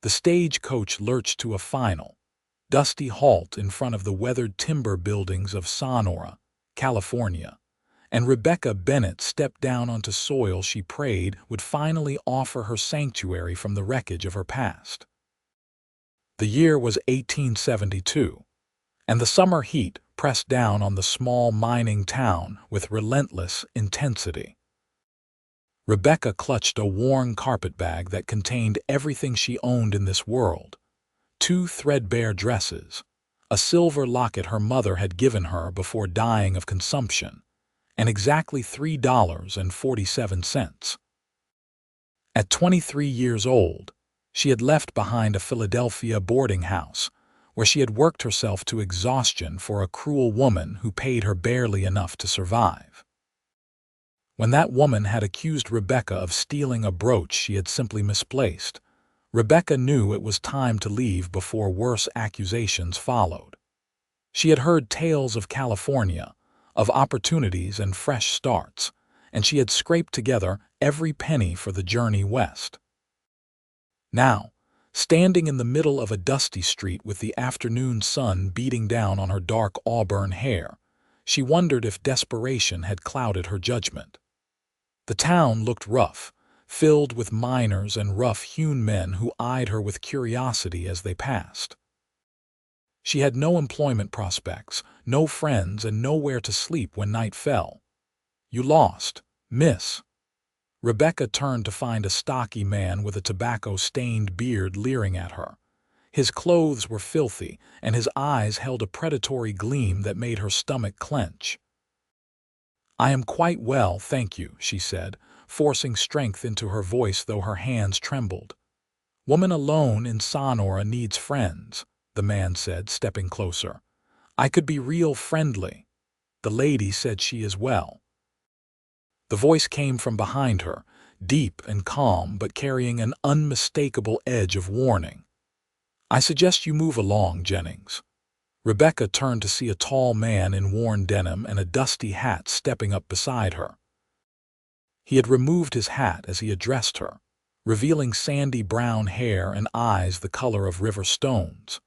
The stagecoach lurched to a final, dusty halt in front of the weathered timber buildings of Sonora, California, and Rebecca Bennett stepped down onto soil she prayed would finally offer her sanctuary from the wreckage of her past. The year was 1872, and the summer heat pressed down on the small mining town with relentless intensity. Rebecca clutched a worn carpetbag that contained everything she owned in this world: 2 threadbare dresses, a silver locket her mother had given her before dying of consumption, and exactly $3.47. At 23 years old, she had left behind a Philadelphia boarding house where she had worked herself to exhaustion for a cruel woman who paid her barely enough to survive. When that woman had accused Rebecca of stealing a brooch she had simply misplaced, Rebecca knew it was time to leave before worse accusations followed. She had heard tales of California, of opportunities and fresh starts, and she had scraped together every penny for the journey west. Now, standing in the middle of a dusty street with the afternoon sun beating down on her dark auburn hair, she wondered if desperation had clouded her judgment. The town looked rough, filled with miners and rough-hewn men who eyed her with curiosity as they passed. She had no employment prospects, no friends, and nowhere to sleep when night fell. "You lost, miss." Rebecca turned to find a stocky man with a tobacco-stained beard leering at her. His clothes were filthy, and his eyes held a predatory gleam that made her stomach clench. "I am quite well, thank you," she said, forcing strength into her voice though her hands trembled. "Woman alone in Sonora needs friends," the man said, stepping closer. "I could be real friendly. The lady said she is well." The voice came from behind her, deep and calm but carrying an unmistakable edge of warning. "I suggest you move along, Jennings." Rebecca turned to see a tall man in worn denim and a dusty hat stepping up beside her. He had removed his hat as he addressed her, revealing sandy brown hair and eyes the color of river stones.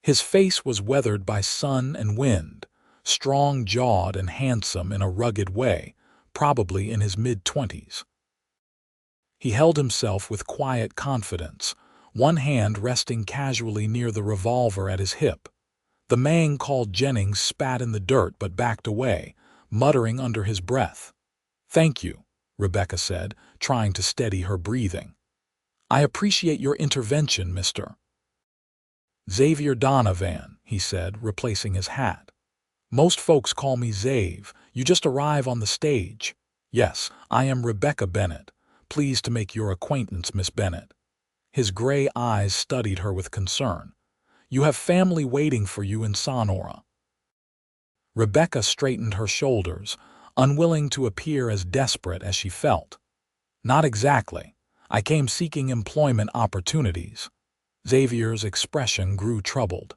His face was weathered by sun and wind, strong-jawed and handsome in a rugged way, probably in his mid-20s. He held himself with quiet confidence, one hand resting casually near the revolver at his hip. The man called Jennings spat in the dirt but backed away, muttering under his breath. "Thank you," Rebecca said, trying to steady her breathing. "I appreciate your intervention, Mr. Xavier Donovan," he said, replacing his hat. "Most folks call me Xav. You just arrive on the stage." "Yes, I am Rebecca Bennett. Pleased to make your acquaintance, Miss Bennett." His gray eyes studied her with concern. "You have family waiting for you in Sonora." Rebecca straightened her shoulders, unwilling to appear as desperate as she felt. "Not exactly. I came seeking employment opportunities." Xavier's expression grew troubled.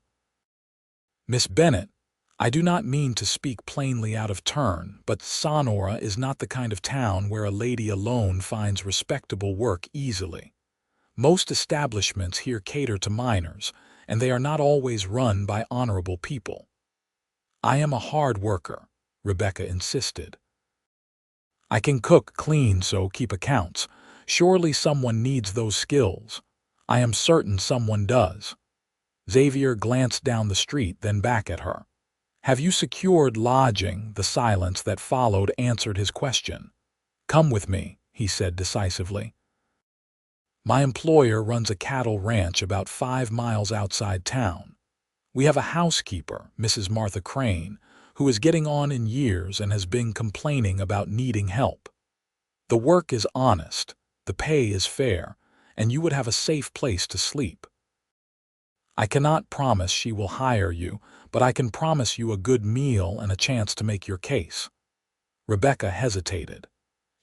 "Miss Bennett, I do not mean to speak plainly out of turn, but Sonora is not the kind of town where a lady alone finds respectable work easily. Most establishments here cater to minors, and they are not always run by honorable people." "I am a hard worker," Rebecca insisted. "I can cook, clean, so keep accounts. Surely someone needs those skills. I am certain someone does." Xavier glanced down the street, then back at her. "Have you secured lodging?" The silence that followed answered his question. "Come with me," he said decisively. "My employer runs a cattle ranch about 5 miles outside town. We have a housekeeper, Mrs. Martha Crane, who is getting on in years and has been complaining about needing help. The work is honest, the pay is fair, and you would have a safe place to sleep. I cannot promise she will hire you, but I can promise you a good meal and a chance to make your case." Rebecca hesitated.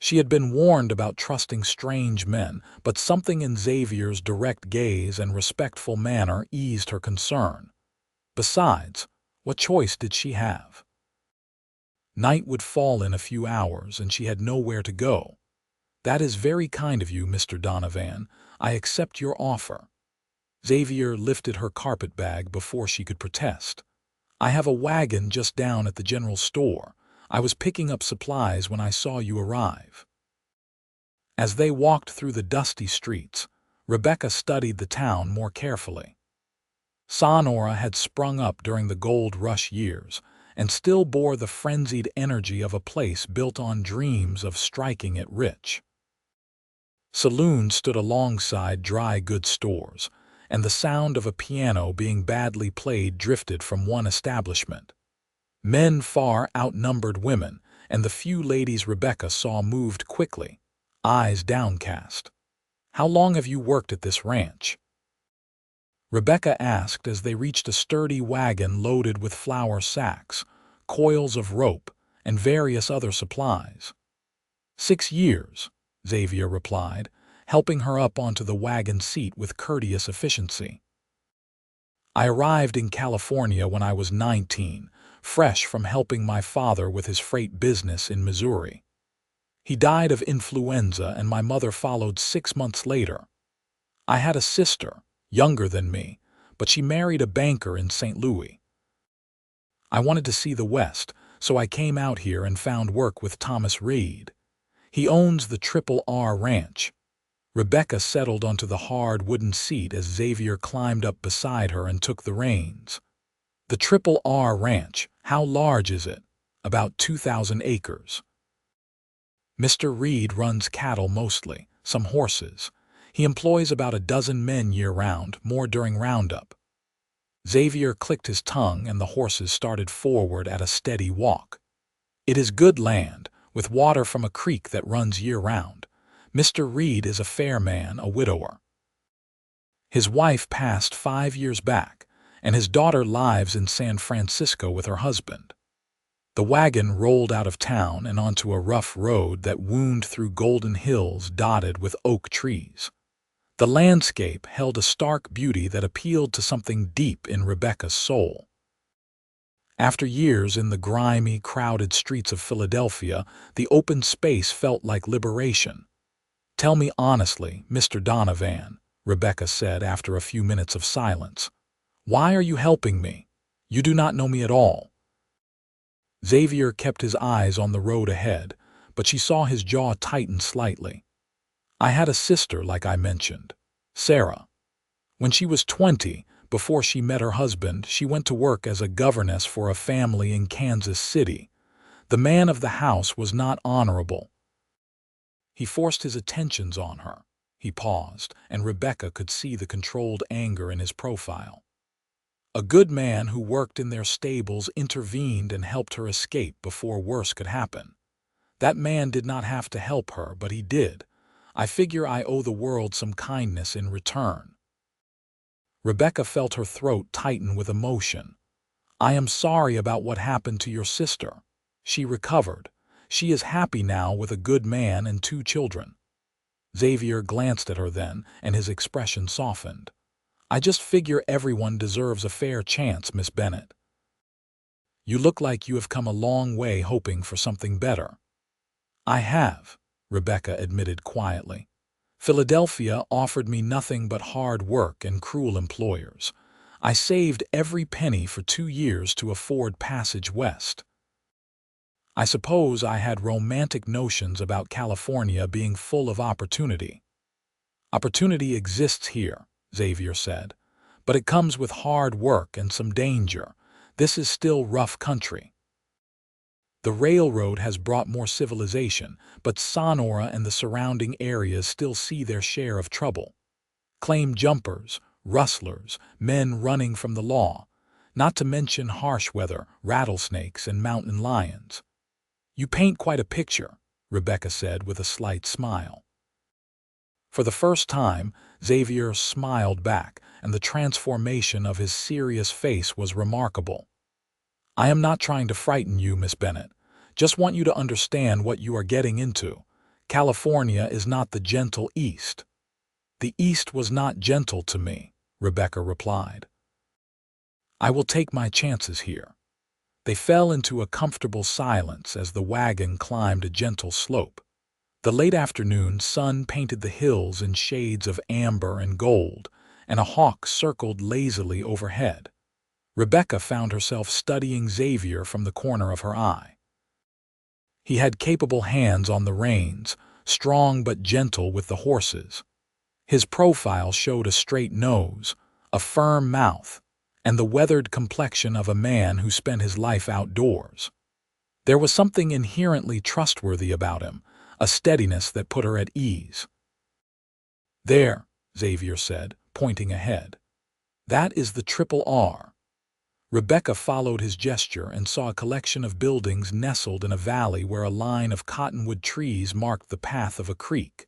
She had been warned about trusting strange men, but something in Xavier's direct gaze and respectful manner eased her concern. Besides, what choice did she have? Night would fall in a few hours, and she had nowhere to go. "That is very kind of you, Mr. Donovan. I accept your offer." Xavier lifted her carpet bag before she could protest. "I have a wagon just down at the general store. I was picking up supplies when I saw you arrive." As they walked through the dusty streets, Rebecca studied the town more carefully. Sonora had sprung up during the gold rush years and still bore the frenzied energy of a place built on dreams of striking it rich. Saloons stood alongside dry goods stores, and the sound of a piano being badly played drifted from one establishment. Men far outnumbered women, and the few ladies Rebecca saw moved quickly, eyes downcast. "How long have you worked at this ranch?" Rebecca asked as they reached a sturdy wagon loaded with flour sacks, coils of rope, and various other supplies. "6 years," Xavier replied, helping her up onto the wagon seat with courteous efficiency. "I arrived in California when I was 19, fresh from helping my father with his freight business in Missouri. He died of influenza and my mother followed 6 months later. I had a sister, younger than me, but she married a banker in St. Louis. I wanted to see the West, so I came out here and found work with Thomas Reed. He owns the Triple R Ranch." Rebecca settled onto the hard wooden seat as Xavier climbed up beside her and took the reins. "The Triple R Ranch, how large is it?" "About 2,000 acres. Mr. Reed runs cattle mostly, some horses. He employs about a dozen men year-round, more during roundup." Xavier clicked his tongue and the horses started forward at a steady walk. "It is good land, with water from a creek that runs year-round. Mr. Reed is a fair man, a widower. His wife passed 5 years back, and his daughter lives in San Francisco with her husband." The wagon rolled out of town and onto a rough road that wound through golden hills dotted with oak trees. The landscape held a stark beauty that appealed to something deep in Rebecca's soul. After years in the grimy, crowded streets of Philadelphia, the open space felt like liberation. "Tell me honestly, Mr. Donovan," Rebecca said after a few minutes of silence. "Why are you helping me? You do not know me at all." Xavier kept his eyes on the road ahead, but she saw his jaw tighten slightly. "I had a sister, like I mentioned, Sarah. When she was 20, before she met her husband, she went to work as a governess for a family in Kansas City. The man of the house was not honorable. He forced his attentions on her." He paused, and Rebecca could see the controlled anger in his profile. "A good man who worked in their stables intervened and helped her escape before worse could happen. That man did not have to help her, but he did. I figure I owe the world some kindness in return." Rebecca felt her throat tighten with emotion. "I am sorry about what happened to your sister. She recovered. She is happy now with a good man and 2 children." Xavier glanced at her then, and his expression softened. "I just figure everyone deserves a fair chance, Miss Bennett. You look like you have come a long way hoping for something better." "I have," Rebecca admitted quietly. "Philadelphia offered me nothing but hard work and cruel employers. I saved every penny for 2 years to afford passage west. I suppose I had romantic notions about California being full of opportunity." "Opportunity exists here," Xavier said, "but it comes with hard work and some danger. This is still rough country. The railroad has brought more civilization, but Sonora and the surrounding areas still see their share of trouble. Claim jumpers, rustlers, men running from the law, not to mention harsh weather, rattlesnakes, and mountain lions." "You paint quite a picture," Rebecca said with a slight smile. For the first time, Xavier smiled back, and the transformation of his serious face was remarkable. "I am not trying to frighten you, Miss Bennett. Just want you to understand what you are getting into. California is not the gentle East." "The East was not gentle to me," Rebecca replied. "I will take my chances here." They fell into a comfortable silence as the wagon climbed a gentle slope. The late afternoon sun painted the hills in shades of amber and gold, and a hawk circled lazily overhead. Rebecca found herself studying Xavier from the corner of her eye. He had capable hands on the reins, strong but gentle with the horses. His profile showed a straight nose, a firm mouth, and the weathered complexion of a man who spent his life outdoors. There was something inherently trustworthy about him, a steadiness that put her at ease. "There," Xavier said, pointing ahead. "That is the Triple R." Rebecca followed his gesture and saw a collection of buildings nestled in a valley where a line of cottonwood trees marked the path of a creek.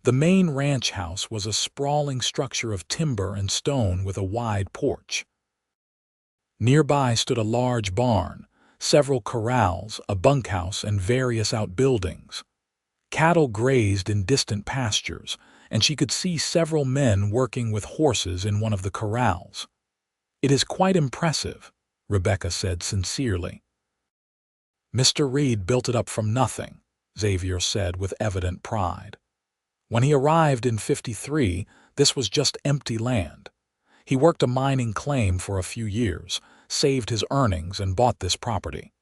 The main ranch house was a sprawling structure of timber and stone with a wide porch. Nearby stood a large barn, several corrals, a bunkhouse, and various outbuildings. Cattle grazed in distant pastures, and she could see several men working with horses in one of the corrals. "It is quite impressive," Rebecca said sincerely. "Mr. Reed built it up from nothing," Xavier said with evident pride. "When he arrived in '53, this was just empty land. He worked a mining claim for a few years, saved his earnings, and bought this property.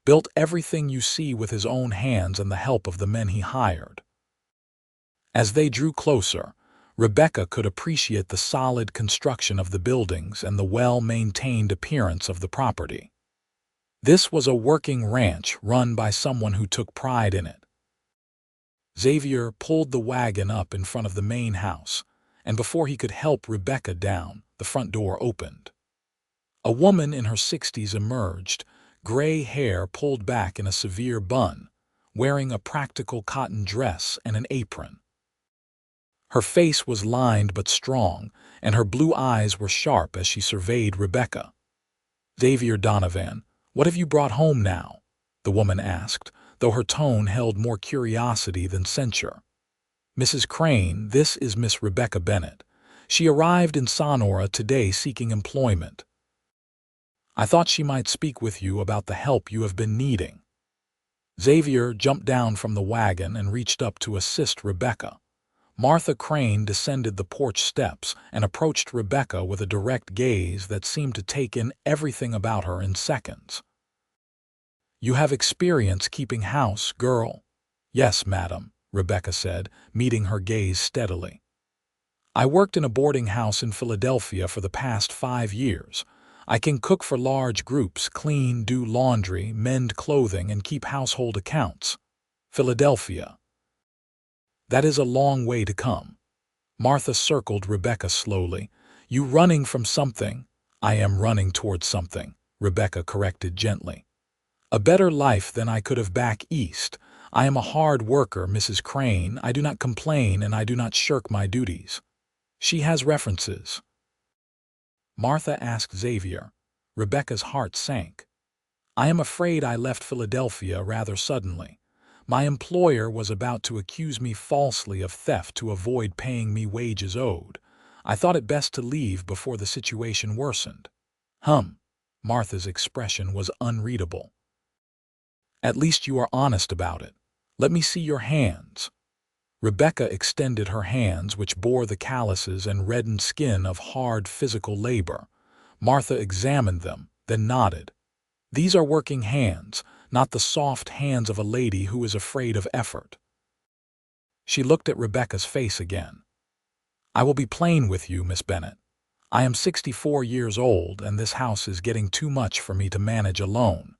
Built everything you see with his own hands and the help of the men he hired." As they drew closer, Rebecca could appreciate the solid construction of the buildings and the well-maintained appearance of the property. This was a working ranch run by someone who took pride in it. Xavier pulled the wagon up in front of the main house, and before he could help Rebecca down, the front door opened. A woman in her 60s emerged, gray hair pulled back in a severe bun, wearing a practical cotton dress and an apron. Her face was lined but strong, and her blue eyes were sharp as she surveyed Rebecca. "Xavier Donovan, what have you brought home now?" the woman asked, though her tone held more curiosity than censure. "Mrs. Crane, this is Miss Rebecca Bennett. She arrived in Sonora today seeking employment. I thought she might speak with you about the help you have been needing." Xavier jumped down from the wagon and reached up to assist Rebecca. Martha Crane descended the porch steps and approached Rebecca with a direct gaze that seemed to take in everything about her in seconds. "You have experience keeping house, girl?" "Yes, madam," Rebecca said, meeting her gaze steadily. "I worked in a boarding house in Philadelphia for the past 5 years. I can cook for large groups, clean, do laundry, mend clothing, and keep household accounts." "Philadelphia. That is a long way to come." Martha circled Rebecca slowly. "You running from something?" "I am running towards something," Rebecca corrected gently. "A better life than I could have back east. I am a hard worker, Mrs. Crane. I do not complain and I do not shirk my duties." "She has references?" Martha asked Xavier. Rebecca's heart sank. "I am afraid I left Philadelphia rather suddenly. My employer was about to accuse me falsely of theft to avoid paying me wages owed. I thought it best to leave before the situation worsened." Martha's expression was unreadable. "At least you are honest about it. Let me see your hands." Rebecca extended her hands, which bore the calluses and reddened skin of hard physical labor. Martha examined them, then nodded. "These are working hands, not the soft hands of a lady who is afraid of effort." She looked at Rebecca's face again. "I will be plain with you, Miss Bennett. I am 64 years old, and this house is getting too much for me to manage alone.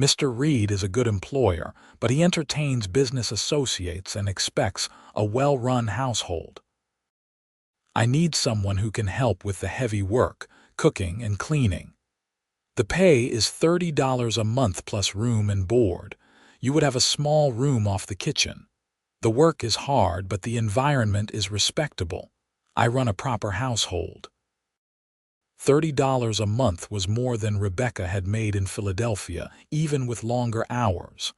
Mr. Reed is a good employer, but he entertains business associates and expects a well-run household. I need someone who can help with the heavy work, cooking and cleaning. The pay is $30 a month plus room and board. You would have a small room off the kitchen. The work is hard, but the environment is respectable. I run a proper household." $30 a month was more than Rebecca had made in Philadelphia, even with longer hours.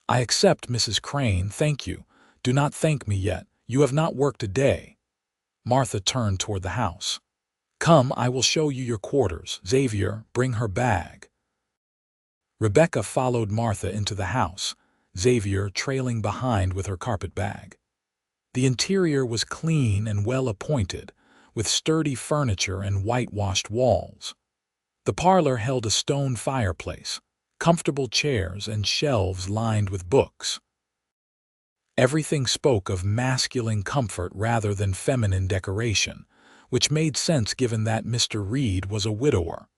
"I accept, Mrs. Crane, thank you. Do not thank me yet. You have not worked a day." Martha turned toward the house. "Come, I will show you your quarters. Xavier, bring her bag." Rebecca followed Martha into the house, Xavier trailing behind with her carpet bag. The interior was clean and well appointed, with sturdy furniture and whitewashed walls. The parlor held a stone fireplace, comfortable chairs, and shelves lined with books. Everything spoke of masculine comfort rather than feminine decoration, which made sense given that Mr. Reed was a widower.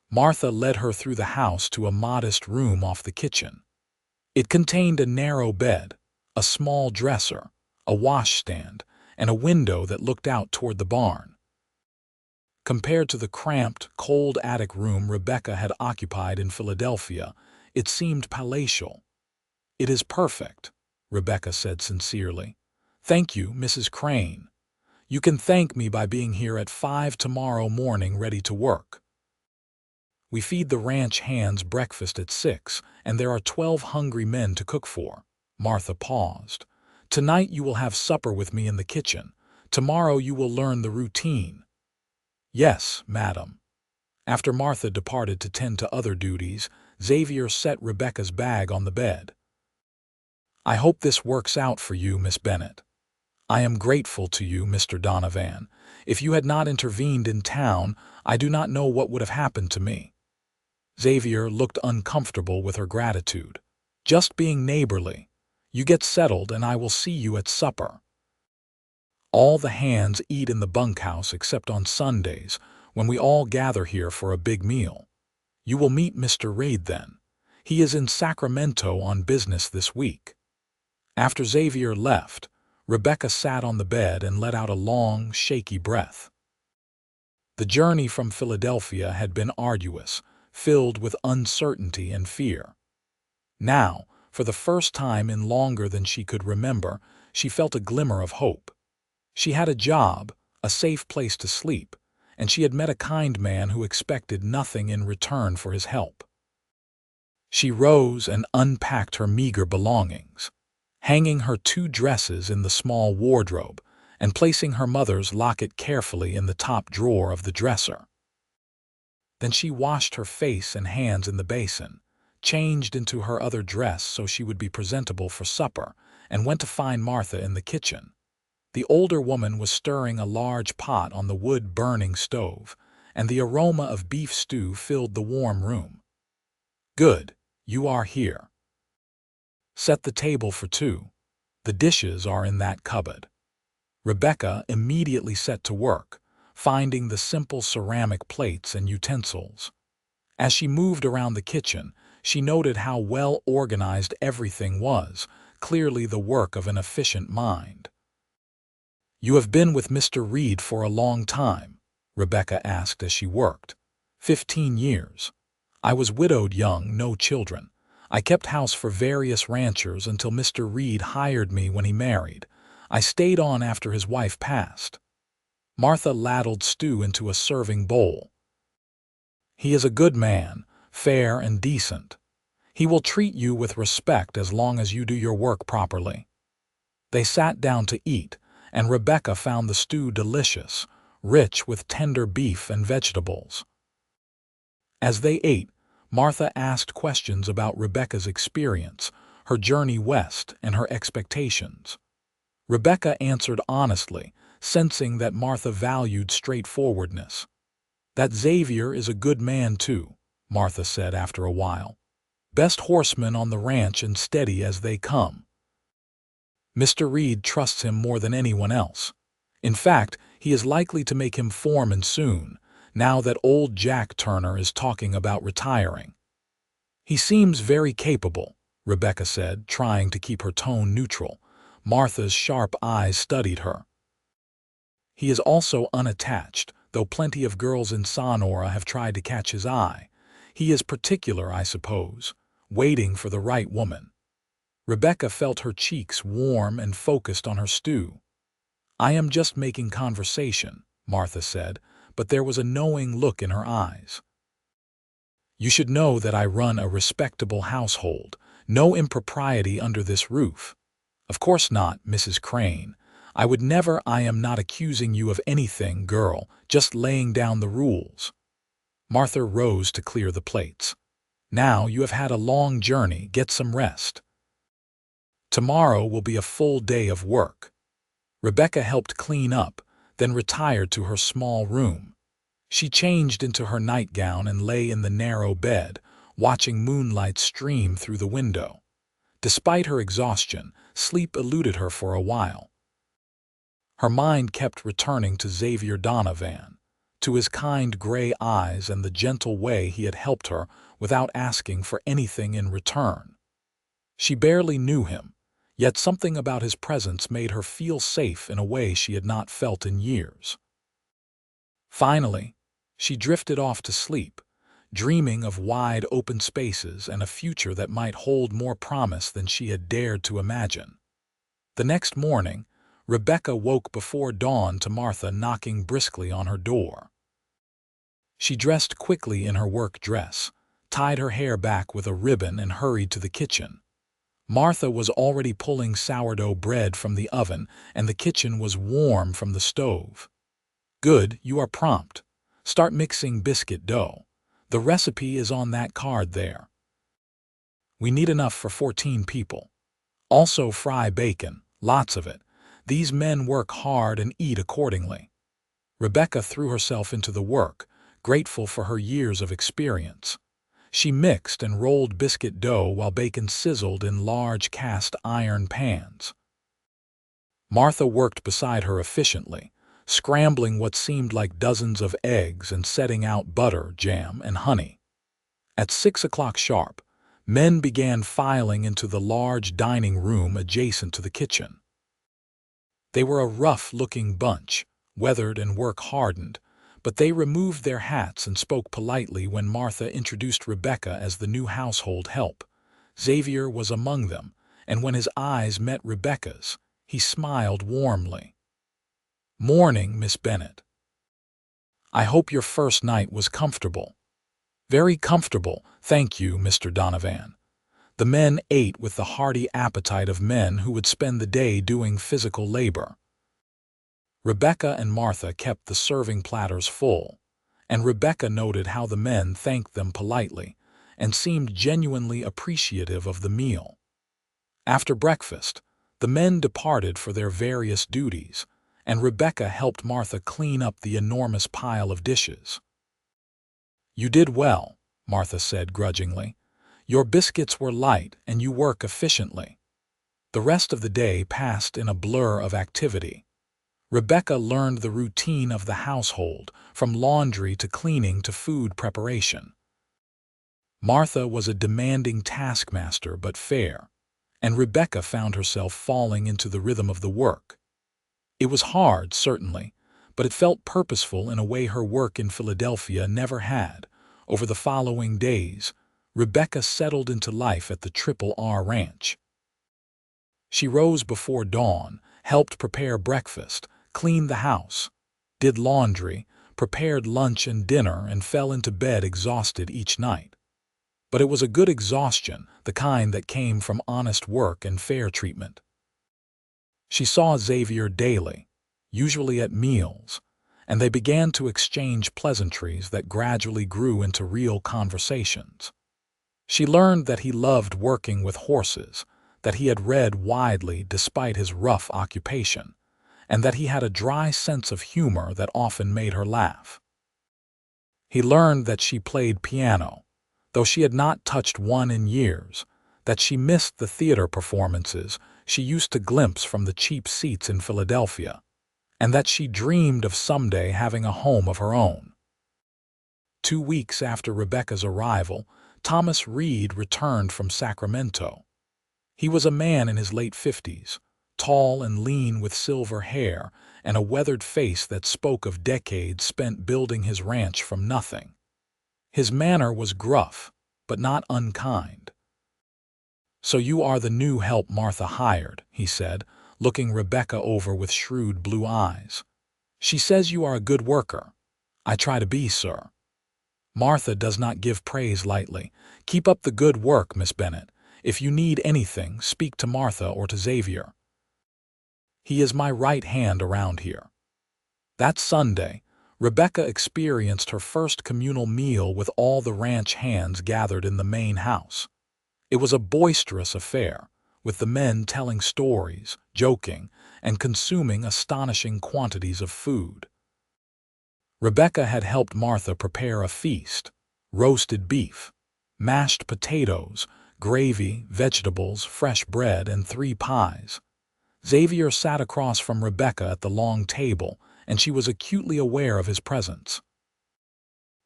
Martha led her through the house to a modest room off the kitchen. It contained a narrow bed, a small dresser, a washstand, and a window that looked out toward the barn. Compared to the cramped, cold attic room Rebecca had occupied in Philadelphia, it seemed palatial. "It is perfect," Rebecca said sincerely. "Thank you, Mrs. Crane. You can thank me by being here at 5 tomorrow morning ready to work. We feed the ranch hands breakfast at 6, and there are 12 hungry men to cook for." Martha paused. "Tonight you will have supper with me in the kitchen. Tomorrow you will learn the routine." "Yes, madam." After Martha departed to tend to other duties, Xavier set Rebecca's bag on the bed. "I hope this works out for you, Miss Bennett. I am grateful to you, Mr. Donovan. If you had not intervened in town, I do not know what would have happened to me." Xavier looked uncomfortable with her gratitude. "Just being neighborly. You get settled and I will see you at supper." All the hands eat in the bunkhouse except on Sundays, when we all gather here for a big meal. You will meet Mr. Reed then. He is in Sacramento on business this week. After Xavier left, Rebecca sat on the bed and let out a long, shaky breath. The journey from Philadelphia had been arduous, filled with uncertainty and fear. Now, for the first time in longer than she could remember, she felt a glimmer of hope. She had a job, a safe place to sleep, and she had met a kind man who expected nothing in return for his help. She rose and unpacked her meager belongings, hanging her 2 dresses in the small wardrobe and placing her mother's locket carefully in the top drawer of the dresser. Then she washed her face and hands in the basin, changed into her other dress so she would be presentable for supper, and went to find Martha in the kitchen. The older woman was stirring a large pot on the wood-burning stove, and the aroma of beef stew filled the warm room. "Good, you are here. Set the table for 2. The dishes are in that cupboard." Rebecca immediately set to work, finding the simple ceramic plates and utensils. As she moved around the kitchen, she noted how well organized everything was, clearly the work of an efficient mind. "You have been with Mr. Reed for a long time?" Rebecca asked as she worked. 15 years. I was widowed young, no children. I kept house for various ranchers until Mr. Reed hired me when he married. I stayed on after his wife passed." Martha ladled stew into a serving bowl. "He is a good man, fair and decent. He will treat you with respect as long as you do your work properly." They sat down to eat, and Rebecca found the stew delicious, rich with tender beef and vegetables. As they ate, Martha asked questions about Rebecca's experience, her journey west, and her expectations. Rebecca answered honestly, sensing that Martha valued straightforwardness. "That Xavier is a good man too," Martha said after a while. "Best horseman on the ranch and steady as they come. Mr. Reed trusts him more than anyone else. In fact, he is likely to make him foreman soon, now that old Jack Turner is talking about retiring." "He seems very capable," Rebecca said, trying to keep her tone neutral. Martha's sharp eyes studied her. "He is also unattached, though plenty of girls in Sonora have tried to catch his eye. He is particular, I suppose, waiting for the right woman." Rebecca felt her cheeks warm and focused on her stew. "I am just making conversation," Martha said, but there was a knowing look in her eyes. "You should know that I run a respectable household, no impropriety under this roof." "Of course not, Mrs. Crane. I would never. I am not accusing you of anything, girl, just laying down the rules." Martha rose to clear the plates. "Now you have had a long journey, get some rest. Tomorrow will be a full day of work." Rebecca helped clean up, then retired to her small room. She changed into her nightgown and lay in the narrow bed, watching moonlight stream through the window. Despite her exhaustion, sleep eluded her for a while. Her mind kept returning to Xavier Donovan, to his kind gray eyes and the gentle way he had helped her without asking for anything in return. She barely knew him, yet something about his presence made her feel safe in a way she had not felt in years. Finally, she drifted off to sleep, dreaming of wide open spaces and a future that might hold more promise than she had dared to imagine. The next morning, Rebecca woke before dawn to Martha knocking briskly on her door. She dressed quickly in her work dress, tied her hair back with a ribbon and hurried to the kitchen. Martha was already pulling sourdough bread from the oven, and the kitchen was warm from the stove. "Good, you are prompt. Start mixing biscuit dough. The recipe is on that card there. We need enough for 14 people. Also fry bacon, lots of it. These men work hard and eat accordingly." Rebecca threw herself into the work, grateful for her years of experience. She mixed and rolled biscuit dough while bacon sizzled in large cast-iron pans. Martha worked beside her efficiently, scrambling what seemed like dozens of eggs and setting out butter, jam, and honey. At 6 o'clock sharp, men began filing into the large dining room adjacent to the kitchen. They were a rough-looking bunch, weathered and work-hardened, but they removed their hats and spoke politely when Martha introduced Rebecca as the new household help. Xavier was among them, and when his eyes met Rebecca's, he smiled warmly. "Morning, Miss Bennett. I hope your first night was comfortable." "Very comfortable, thank you, Mr. Donovan." The men ate with the hearty appetite of men who would spend the day doing physical labor. Rebecca and Martha kept the serving platters full, and Rebecca noted how the men thanked them politely and seemed genuinely appreciative of the meal. After breakfast, the men departed for their various duties, and Rebecca helped Martha clean up the enormous pile of dishes. "You did well," Martha said grudgingly. "Your biscuits were light and you work efficiently." The rest of the day passed in a blur of activity. Rebecca learned the routine of the household, from laundry to cleaning to food preparation. Martha was a demanding taskmaster but fair, and Rebecca found herself falling into the rhythm of the work. It was hard, certainly, but it felt purposeful in a way her work in Philadelphia never had. Over the following days, Rebecca settled into life at the Triple R Ranch. She rose before dawn, helped prepare breakfast, cleaned the house, did laundry, prepared lunch and dinner, and fell into bed exhausted each night. But it was a good exhaustion, the kind that came from honest work and fair treatment. She saw Xavier daily, usually at meals, and they began to exchange pleasantries that gradually grew into real conversations. She learned that he loved working with horses, that he had read widely despite his rough occupation, and that he had a dry sense of humor that often made her laugh. He learned that she played piano, though she had not touched one in years, that she missed the theater performances she used to glimpse from the cheap seats in Philadelphia, and that she dreamed of someday having a home of her own. 2 weeks after Rebecca's arrival, Thomas Reed returned from Sacramento. He was a man in his late 50s, tall and lean with silver hair and a weathered face that spoke of decades spent building his ranch from nothing. His manner was gruff, but not unkind. "So you are the new help Martha hired," he said, looking Rebecca over with shrewd blue eyes. "She says you are a good worker." "I try to be, sir." Martha does not give praise lightly. "Keep up the good work, Miss Bennett. If you need anything, speak to Martha or to Xavier. He is my right hand around here." That Sunday, Rebecca experienced her first communal meal with all the ranch hands gathered in the main house. It was a boisterous affair, with the men telling stories, joking, and consuming astonishing quantities of food. Rebecca had helped Martha prepare a feast: roasted beef, mashed potatoes, gravy, vegetables, fresh bread, and 3 pies. Xavier sat across from Rebecca at the long table, and she was acutely aware of his presence.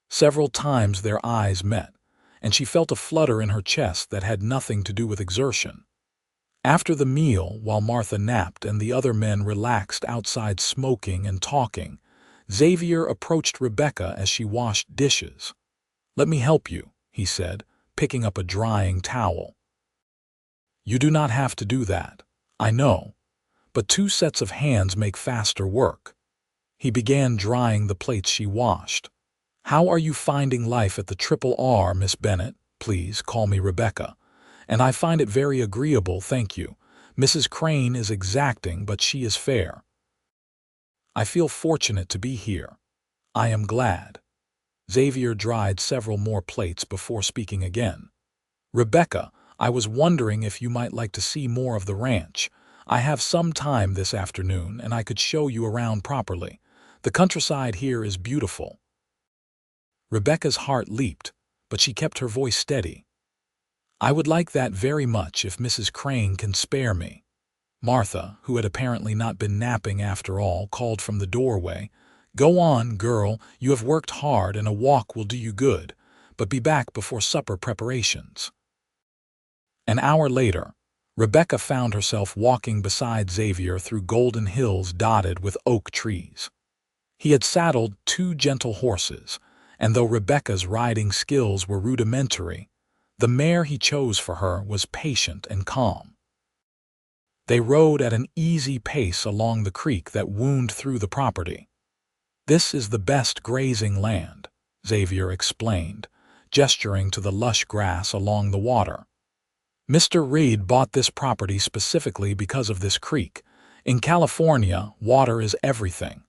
Several times their eyes met, and she felt a flutter in her chest that had nothing to do with exertion. After the meal, while Martha napped and the other men relaxed outside smoking and talking, Xavier approached Rebecca as she washed dishes. "Let me help you," he said, picking up a drying towel. "You do not have to do that, I know, but 2 sets of hands make faster work." He began drying the plates she washed. "How are you finding life at the Triple R, Miss Bennett? Please call me Rebecca. And I find it very agreeable, thank you. Mrs. Crane is exacting, but she is fair. I feel fortunate to be here. I am glad." Xavier dried several more plates before speaking again. "Rebecca, I was wondering if you might like to see more of the ranch. I have some time this afternoon, and I could show you around properly. The countryside here is beautiful." Rebecca's heart leaped, but she kept her voice steady. "I would like that very much if Mrs. Crane can spare me." Martha, who had apparently not been napping after all, called from the doorway, "Go on, girl, you have worked hard and a walk will do you good, but be back before supper preparations." An hour later, Rebecca found herself walking beside Xavier through golden hills dotted with oak trees. He had saddled 2 gentle horses, and though Rebecca's riding skills were rudimentary, the mare he chose for her was patient and calm. They rode at an easy pace along the creek that wound through the property. "This is the best grazing land," Xavier explained, gesturing to the lush grass along the water. "Mr. Reed bought this property specifically because of this creek. In California, water is everything."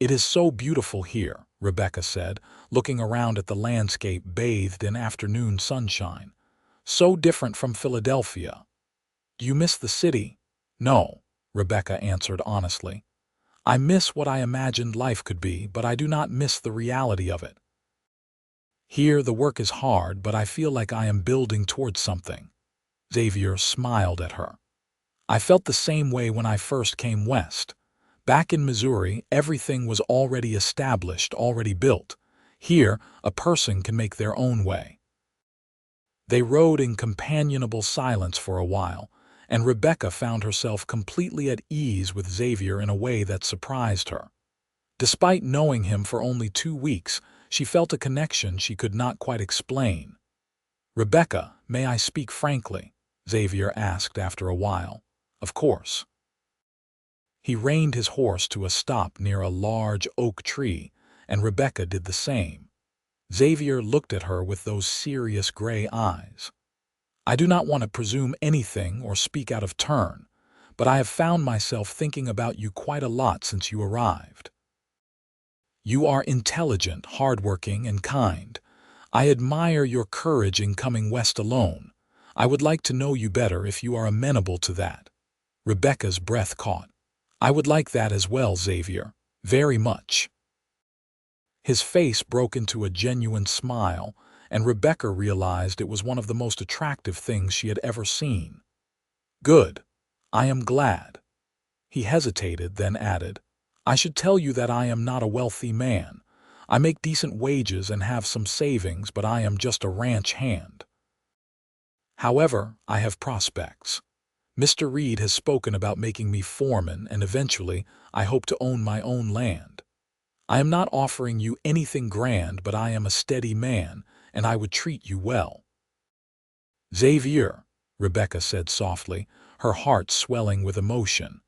"It is so beautiful here," Rebecca said, looking around at the landscape bathed in afternoon sunshine. "So different from Philadelphia." "Do you miss the city?" "No," Rebecca answered honestly. "I miss what I imagined life could be, but I do not miss the reality of it. Here the work is hard, but I feel like I am building towards something." Xavier smiled at her. "I felt the same way when I first came west. Back in Missouri, everything was already established, already built. Here, a person can make their own way." They rode in companionable silence for a while, and Rebecca found herself completely at ease with Xavier in a way that surprised her. Despite knowing him for only 2 weeks, she felt a connection she could not quite explain. "Rebecca, may I speak frankly?" Xavier asked after a while. "Of course." He reined his horse to a stop near a large oak tree, and Rebecca did the same. Xavier looked at her with those serious gray eyes. "I do not want to presume anything or speak out of turn, but I have found myself thinking about you quite a lot since you arrived. You are intelligent, hardworking, and kind. I admire your courage in coming west alone. I would like to know you better if you are amenable to that." Rebecca's breath caught. "I would like that as well, Xavier. Very much." His face broke into a genuine smile, and Rebecca realized it was one of the most attractive things she had ever seen. "Good. I am glad." He hesitated, then added, "I should tell you that I am not a wealthy man. I make decent wages and have some savings, but I am just a ranch hand. However, I have prospects. Mr. Reed has spoken about making me foreman, and eventually I hope to own my own land. I am not offering you anything grand, but I am a steady man, and I would treat you well." "Xavier," Rebecca said softly, her heart swelling with emotion,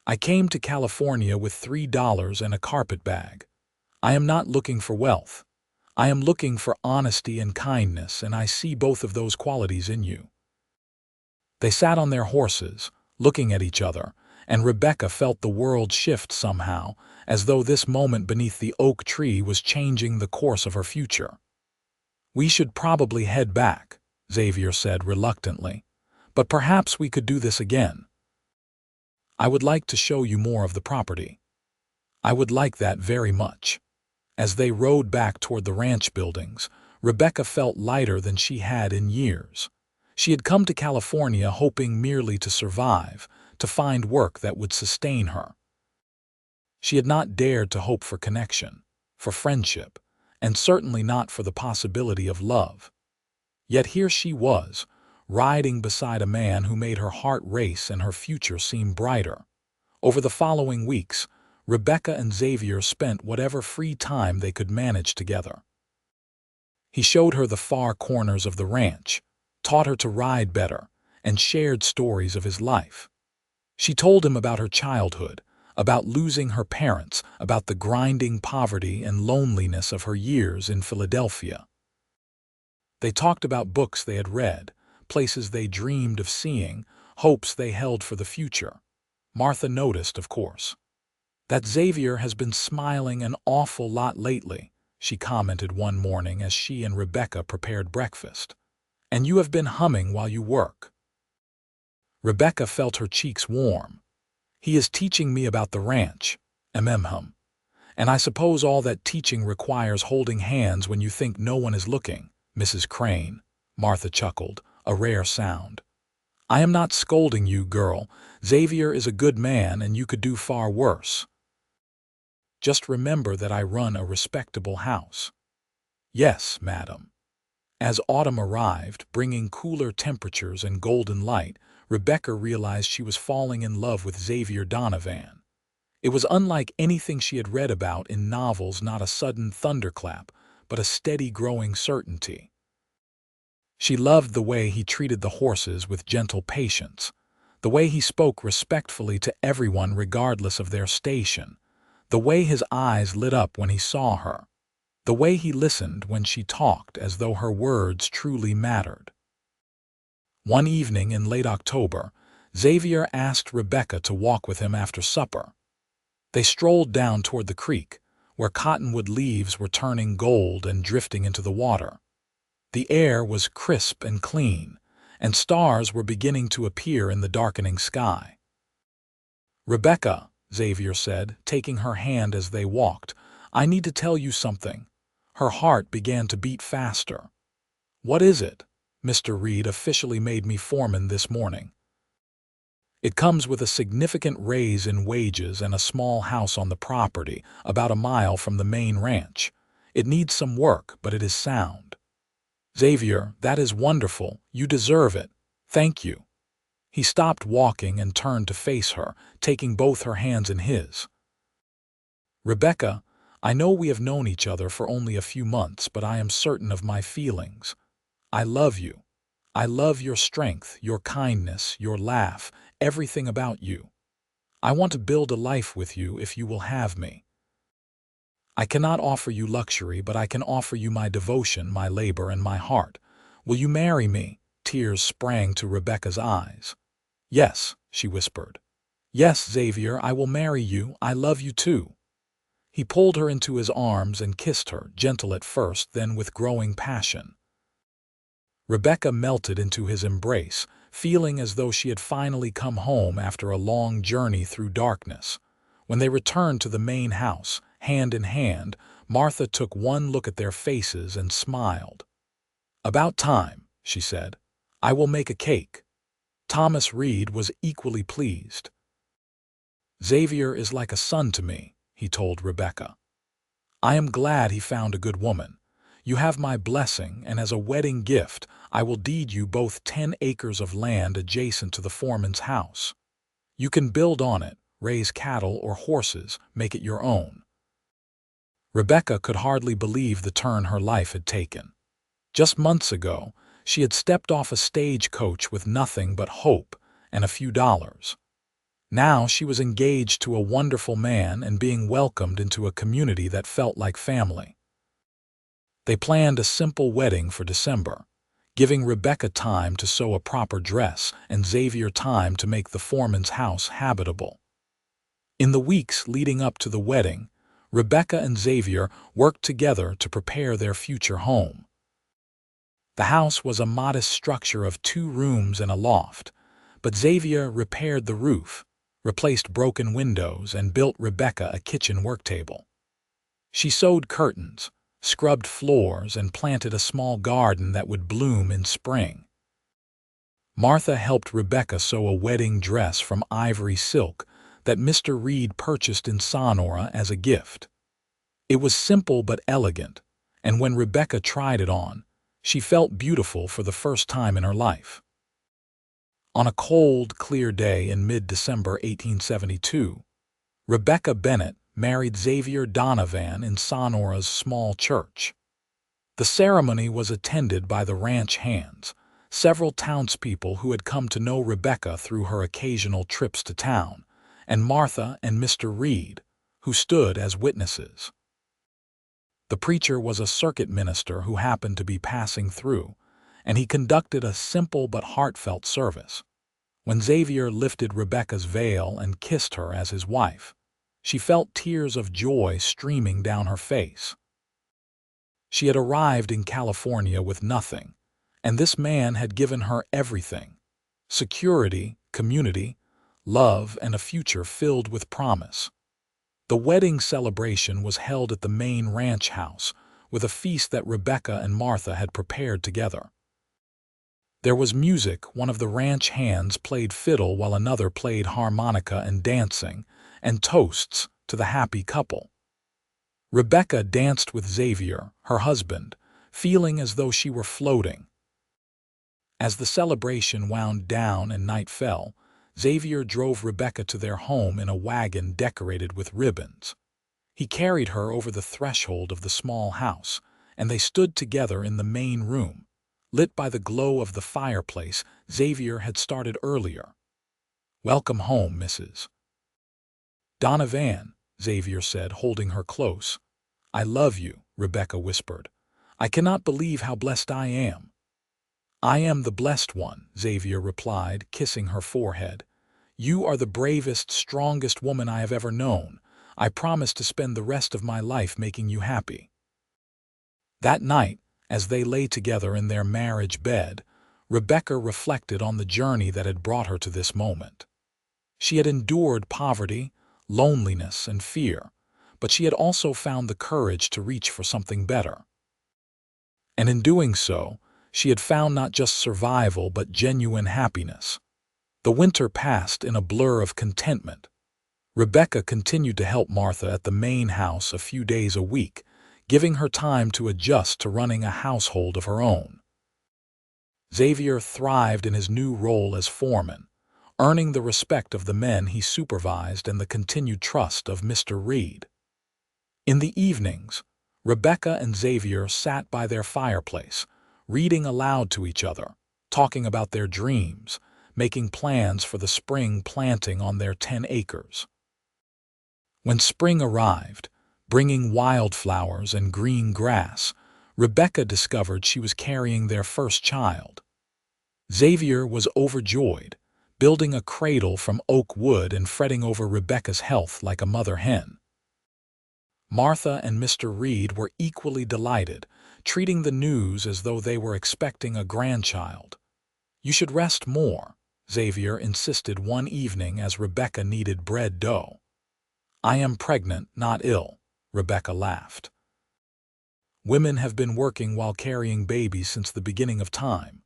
"I came to California with $3 and a carpet bag. I am not looking for wealth. I am looking for honesty and kindness, and I see both of those qualities in you." They sat on their horses, looking at each other, and Rebecca felt the world shift somehow, as though this moment beneath the oak tree was changing the course of her future. "We should probably head back," Xavier said reluctantly, But perhaps we could do this again. I would like to show you more of the property. I would like that very much. As they rode back toward the ranch buildings, Rebecca felt lighter than she had in years. She had come to California hoping merely to survive, to find work that would sustain her. She had not dared to hope for connection, for friendship, and certainly not for the possibility of love. Yet here she was, riding beside a man who made her heart race and her future seem brighter. Over the following weeks, Rebecca and Xavier spent whatever free time they could manage together. He showed her the far corners of the ranch, taught her to ride better, and shared stories of his life. She told him about her childhood, about losing her parents, about the grinding poverty and loneliness of her years in Philadelphia. They talked about books they had read, places they dreamed of seeing, hopes they held for the future. Martha noticed, of course, that Xavier has been smiling an awful lot lately, she commented one morning as she and Rebecca prepared breakfast. And you have been humming while you work. Rebecca felt her cheeks warm. He is teaching me about the ranch, hum. And I suppose all that teaching requires holding hands when you think no one is looking, Mrs. Crane. Martha chuckled, a rare sound. I am not scolding you, girl. Xavier is a good man and you could do far worse. Just remember that I run a respectable house. Yes, madam. As autumn arrived, bringing cooler temperatures and golden light, Rebecca realized she was falling in love with Xavier Donovan. It was unlike anything she had read about in novels, not a sudden thunderclap, but a steady growing certainty. She loved the way he treated the horses with gentle patience, the way he spoke respectfully to everyone regardless of their station, the way his eyes lit up when he saw her, the way he listened when she talked as though her words truly mattered. One evening in late October, Xavier asked Rebecca to walk with him after supper. They strolled down toward the creek, where cottonwood leaves were turning gold and drifting into the water. The air was crisp and clean, and stars were beginning to appear in the darkening sky. Rebecca, Xavier said, taking her hand as they walked, I need to tell you something. Her heart began to beat faster. What is it? Mr. Reed officially made me foreman this morning. It comes with a significant raise in wages and a small house on the property, about a mile from the main ranch. It needs some work, but it is sound. Xavier, that is wonderful. You deserve it. Thank you. He stopped walking and turned to face her, taking both her hands in his. Rebecca, I know we have known each other for only a few months, but I am certain of my feelings. I love you. I love your strength, your kindness, your laugh, everything about you. I want to build a life with you if you will have me. I cannot offer you luxury, but I can offer you my devotion, my labor, and my heart. Will you marry me? Tears sprang to Rebecca's eyes. Yes, she whispered. Yes, Xavier, I will marry you. I love you too. He pulled her into his arms and kissed her, gentle at first, then with growing passion. Rebecca melted into his embrace, feeling as though she had finally come home after a long journey through darkness. When they returned to the main house, hand in hand, Martha took one look at their faces and smiled. About time, she said. I will make a cake. Thomas Reed was equally pleased. Xavier is like a son to me, he told Rebecca. I am glad he found a good woman. You have my blessing, and as a wedding gift, I will deed you both 10 acres of land adjacent to the foreman's house. You can build on it, raise cattle or horses, make it your own. Rebecca could hardly believe the turn her life had taken. Just months ago, she had stepped off a stagecoach with nothing but hope and a few dollars. Now she was engaged to a wonderful man and being welcomed into a community that felt like family. They planned a simple wedding for December, giving Rebecca time to sew a proper dress and Xavier time to make the foreman's house habitable. In the weeks leading up to the wedding, Rebecca and Xavier worked together to prepare their future home. The house was a modest structure of 2 rooms and a loft, but Xavier repaired the roof, replaced broken windows, and built Rebecca a kitchen worktable. She sewed curtains, scrubbed floors, and planted a small garden that would bloom in spring. Martha helped Rebecca sew a wedding dress from ivory silk that Mr. Reed purchased in Sonora as a gift. It was simple but elegant, and when Rebecca tried it on, she felt beautiful for the first time in her life. On a cold, clear day in mid-December 1872, Rebecca Bennett married Xavier Donovan in Sonora's small church. The ceremony was attended by the ranch hands, several townspeople who had come to know Rebecca through her occasional trips to town, and Martha and Mr. Reed, who stood as witnesses. The preacher was a circuit minister who happened to be passing through, and he conducted a simple but heartfelt service. When Xavier lifted Rebecca's veil and kissed her as his wife, she felt tears of joy streaming down her face. She had arrived in California with nothing, and this man had given her everything: security, community, love, and a future filled with promise. The wedding celebration was held at the main ranch house, with a feast that Rebecca and Martha had prepared together. There was music. One of the ranch hands played fiddle while another played harmonica and dancing, and toasts to the happy couple. Rebecca danced with Xavier, her husband, feeling as though she were floating. As the celebration wound down and night fell, Xavier drove Rebecca to their home in a wagon decorated with ribbons. He carried her over the threshold of the small house, and they stood together in the main room, lit by the glow of the fireplace Xavier had started earlier. "Welcome home, Mrs. Donovan," Xavier said, holding her close. "I love you," Rebecca whispered. "I cannot believe how blessed I am." "I am the blessed one," Xavier replied, kissing her forehead. "You are the bravest, strongest woman I have ever known. I promise to spend the rest of my life making you happy." That night, as they lay together in their marriage bed, Rebecca reflected on the journey that had brought her to this moment. She had endured poverty, loneliness, and fear, but she had also found the courage to reach for something better. And in doing so, she had found not just survival but genuine happiness. The winter passed in a blur of contentment. Rebecca continued to help Martha at the main house a few days a week, giving her time to adjust to running a household of her own. Xavier thrived in his new role as foreman, earning the respect of the men he supervised and the continued trust of Mr. Reed. In the evenings, Rebecca and Xavier sat by their fireplace, reading aloud to each other, talking about their dreams, making plans for the spring planting on their 10 acres. When spring arrived, bringing wildflowers and green grass, Rebecca discovered she was carrying their first child. Xavier was overjoyed, building a cradle from oak wood and fretting over Rebecca's health like a mother hen. Martha and Mr. Reed were equally delighted, treating the news as though they were expecting a grandchild. "You should rest more," Xavier insisted one evening as Rebecca kneaded bread dough. "I am pregnant, not ill," Rebecca laughed. "Women have been working while carrying babies since the beginning of time."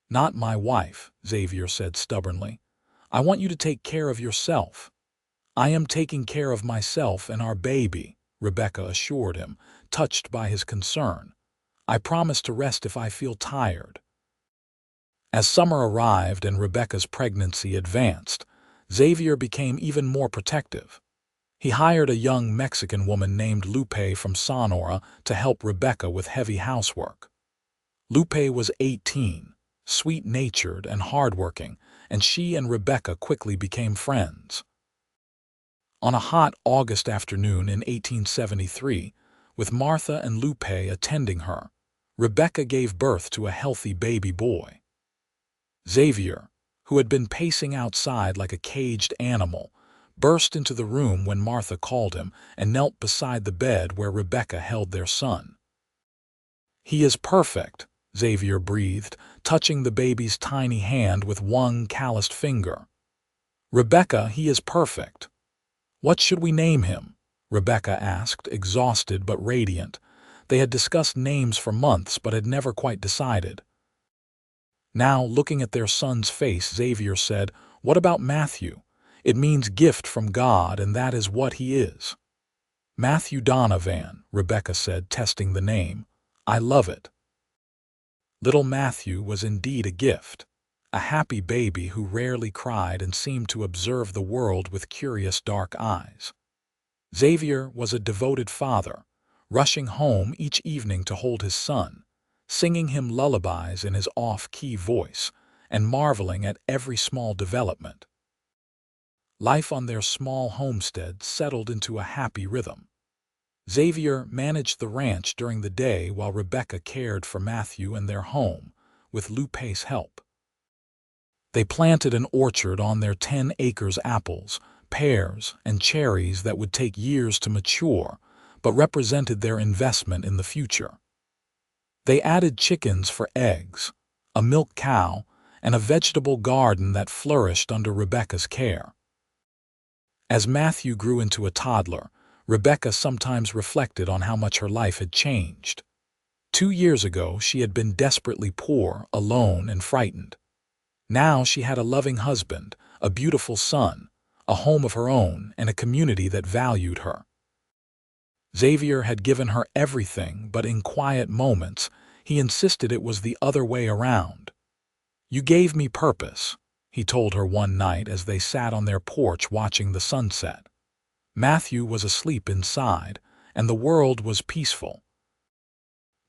"Not my wife," Xavier said stubbornly. "I want you to take care of yourself." "I am taking care of myself and our baby," Rebecca assured him, touched by his concern. "I promise to rest if I feel tired." As summer arrived and Rebecca's pregnancy advanced, Xavier became even more protective. He hired a young Mexican woman named Lupe from Sonora to help Rebecca with heavy housework. Lupe was 18, sweet-natured and hardworking, and she and Rebecca quickly became friends. On a hot August afternoon in 1873, with Martha and Lupe attending her, Rebecca gave birth to a healthy baby boy. Xavier, who had been pacing outside like a caged animal, burst into the room when Martha called him and knelt beside the bed where Rebecca held their son. "He is perfect," Xavier breathed, touching the baby's tiny hand with one calloused finger. Rebecca, he is perfect. What should we name him? Rebecca asked, exhausted but radiant. They had discussed names for months but had never quite decided. Now, looking at their son's face, Xavier said, "What about Matthew? It means gift from God, and that is what he is." "Matthew Donovan," Rebecca said, testing the name. "I love it." Little Matthew was indeed a gift, a happy baby who rarely cried and seemed to observe the world with curious dark eyes. Xavier was a devoted father, rushing home each evening to hold his son, singing him lullabies in his off-key voice, and marveling at every small development. Life on their small homestead settled into a happy rhythm. Xavier managed the ranch during the day while Rebecca cared for Matthew and their home, with Lupe's help. They planted an orchard on their 10 acres apples, pears, and cherries that would take years to mature, but represented their investment in the future. They added chickens for eggs, a milk cow, and a vegetable garden that flourished under Rebecca's care. As Matthew grew into a toddler, Rebecca sometimes reflected on how much her life had changed. 2 years ago, she had been desperately poor, alone, and frightened. Now she had a loving husband, a beautiful son, a home of her own, and a community that valued her. Xavier had given her everything, but in quiet moments, he insisted it was the other way around. "You gave me purpose," he told her one night as they sat on their porch watching the sunset. Matthew was asleep inside, and the world was peaceful.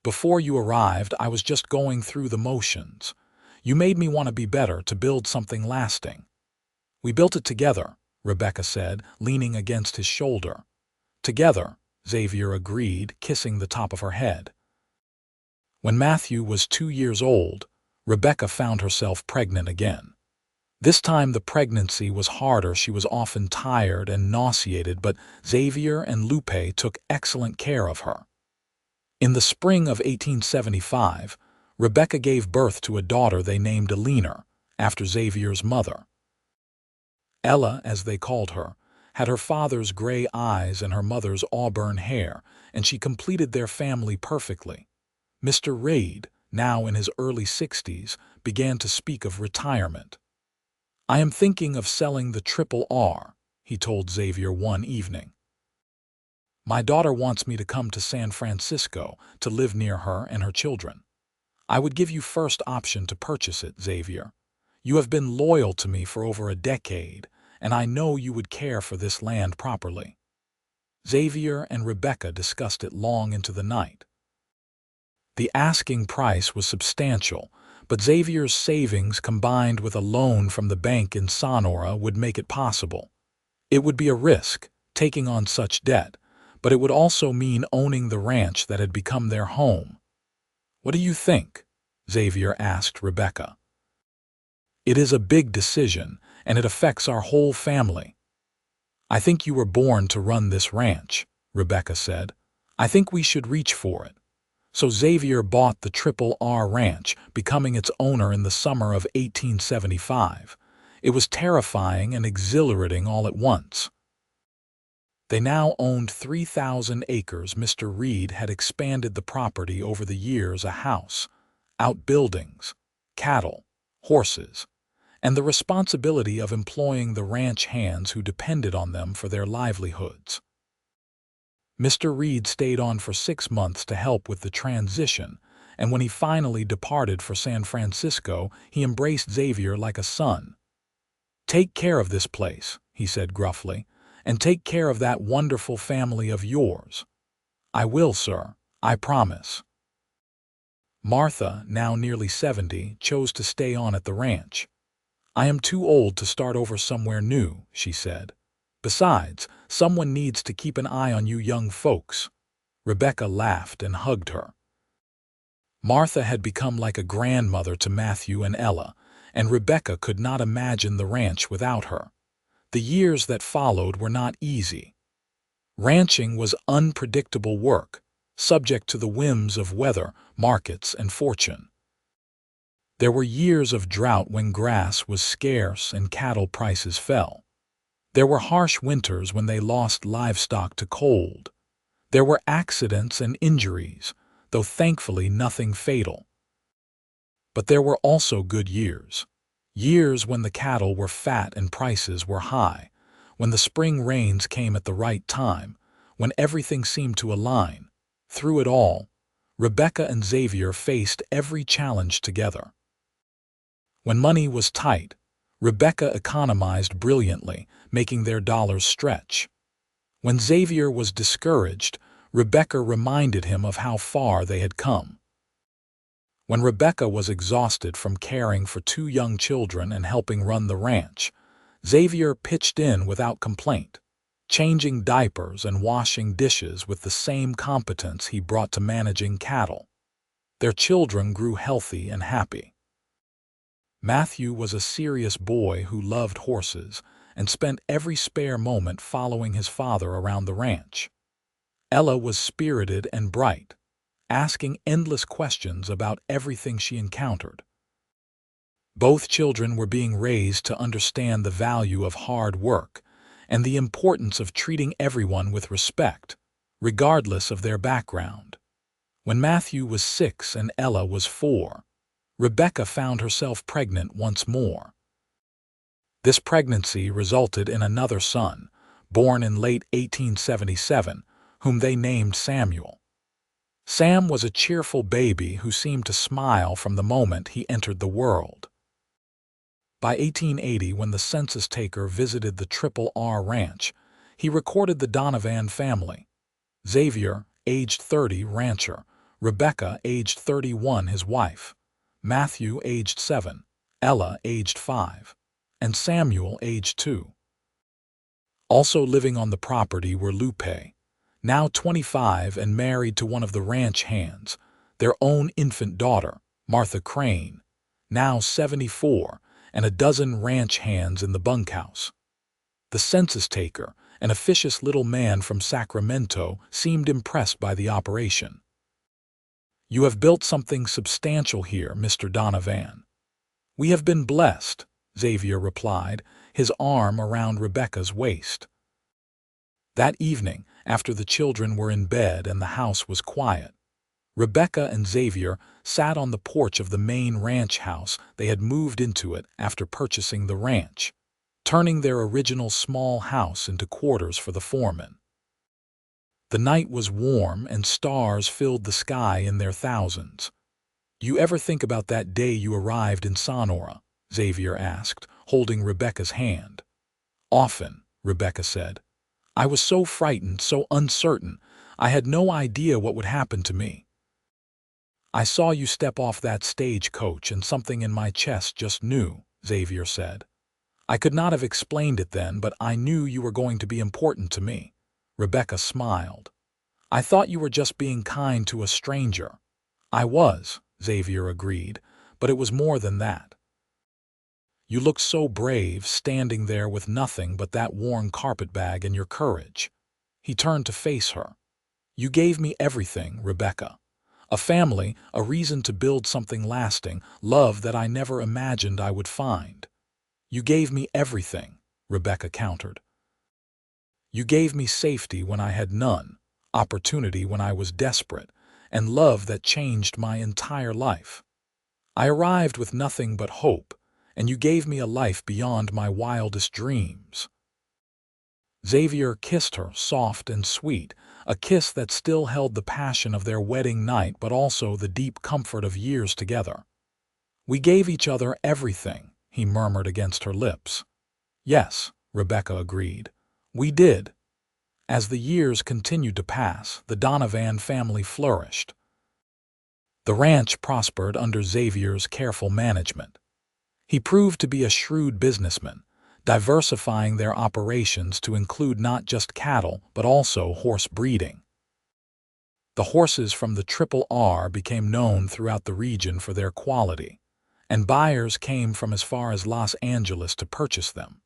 "Before you arrived, I was just going through the motions. You made me want to be better, to build something lasting." "We built it together," Rebecca said, leaning against his shoulder. "Together," Xavier agreed, kissing the top of her head. When Matthew was 2 years old, Rebecca found herself pregnant again. This time the pregnancy was harder. She was often tired and nauseated, but Xavier and Lupe took excellent care of her. In the spring of 1875, Rebecca gave birth to a daughter they named Alina, after Xavier's mother. Ella, as they called her, had her father's gray eyes and her mother's auburn hair, and she completed their family perfectly. Mr. Reid, now in his early 60s, began to speak of retirement. "I am thinking of selling the RRR," he told Xavier one evening. "My daughter wants me to come to San Francisco to live near her and her children. I would give you first option to purchase it, Xavier. You have been loyal to me for over a decade, and I know you would care for this land properly." Xavier and Rebecca discussed it long into the night. The asking price was substantial, but Xavier's savings combined with a loan from the bank in Sonora would make it possible. It would be a risk, taking on such debt, but it would also mean owning the ranch that had become their home. "What do you think?" Xavier asked Rebecca. "It is a big decision, and it affects our whole family." "I think you were born to run this ranch," Rebecca said. "I think we should reach for it." So Xavier bought the RRR ranch, becoming its owner in the summer of 1875. It was terrifying and exhilarating all at once. They now owned 3,000 acres. Mr. Reid had expanded the property over the years: a house, outbuildings, cattle, horses, and the responsibility of employing the ranch hands who depended on them for their livelihoods. Mr. Reid stayed on for 6 months to help with the transition, and when he finally departed for San Francisco, he embraced Xavier like a son. "Take care of this place," he said gruffly, "and take care of that wonderful family of yours." "I will, sir. I promise." Martha, now nearly 70, chose to stay on at the ranch. "I am too old to start over somewhere new," she said. "Besides, someone needs to keep an eye on you young folks." Rebecca laughed and hugged her. Martha had become like a grandmother to Matthew and Ella, and Rebecca could not imagine the ranch without her. The years that followed were not easy. Ranching was unpredictable work, subject to the whims of weather, markets, and fortune. There were years of drought when grass was scarce and cattle prices fell. There were harsh winters when they lost livestock to cold. There were accidents and injuries, though thankfully nothing fatal. But there were also good years. Years when the cattle were fat and prices were high, when the spring rains came at the right time, when everything seemed to align. Through it all, Rebecca and Xavier faced every challenge together. When money was tight, Rebecca economized brilliantly, making their dollars stretch. When Xavier was discouraged, Rebecca reminded him of how far they had come. When Rebecca was exhausted from caring for 2 young children and helping run the ranch, Xavier pitched in without complaint, changing diapers and washing dishes with the same competence he brought to managing cattle. Their children grew healthy and happy. Matthew was a serious boy who loved horses and spent every spare moment following his father around the ranch. Ella was spirited and bright, asking endless questions about everything she encountered. Both children were being raised to understand the value of hard work and the importance of treating everyone with respect, regardless of their background. When Matthew was 6 and Ella was 4, Rebecca found herself pregnant once more. This pregnancy resulted in another son, born in late 1877, whom they named Samuel. Sam was a cheerful baby who seemed to smile from the moment he entered the world. By 1880, when the census taker visited the Triple R Ranch, he recorded the Donovan family. Xavier, aged 30, rancher; Rebecca, aged 31, his wife; Matthew, aged 7; Ella, aged 5; and Samuel, aged 2. Also living on the property were Lupe, now 25 and married to one of the ranch hands, their own infant daughter, Martha Crane, now 74, and a dozen ranch hands in the bunkhouse. The census taker, an officious little man from Sacramento, seemed impressed by the operation. "You have built something substantial here, Mr. Donovan." "We have been blessed," Xavier replied, his arm around Rebecca's waist. That evening, after the children were in bed and the house was quiet, Rebecca and Xavier sat on the porch of the main ranch house. They had moved into it after purchasing the ranch, turning their original small house into quarters for the foreman. The night was warm and stars filled the sky in their thousands. "You ever think about that day you arrived in Sonora?" Xavier asked, holding Rebecca's hand. "Often," Rebecca said. "I was so frightened, so uncertain. I had no idea what would happen to me. I saw you step off that stagecoach and something in my chest just knew," Xavier said. "I could not have explained it then, but I knew you were going to be important to me." Rebecca smiled. "I thought you were just being kind to a stranger." "I was," Xavier agreed, "but it was more than that. You looked so brave, standing there with nothing but that worn carpetbag and your courage." He turned to face her. "You gave me everything, Rebecca. A family, a reason to build something lasting, love that I never imagined I would find." "You gave me everything," Rebecca countered. "You gave me safety when I had none, opportunity when I was desperate, and love that changed my entire life. I arrived with nothing but hope, and you gave me a life beyond my wildest dreams." Xavier kissed her, soft and sweet, a kiss that still held the passion of their wedding night but also the deep comfort of years together. "We gave each other everything," he murmured against her lips. "Yes," Rebecca agreed. "We did." As the years continued to pass, the Donovan family flourished. The ranch prospered under Xavier's careful management. He proved to be a shrewd businessman, diversifying their operations to include not just cattle but also horse breeding. The horses from the Triple R became known throughout the region for their quality, and buyers came from as far as Los Angeles to purchase them.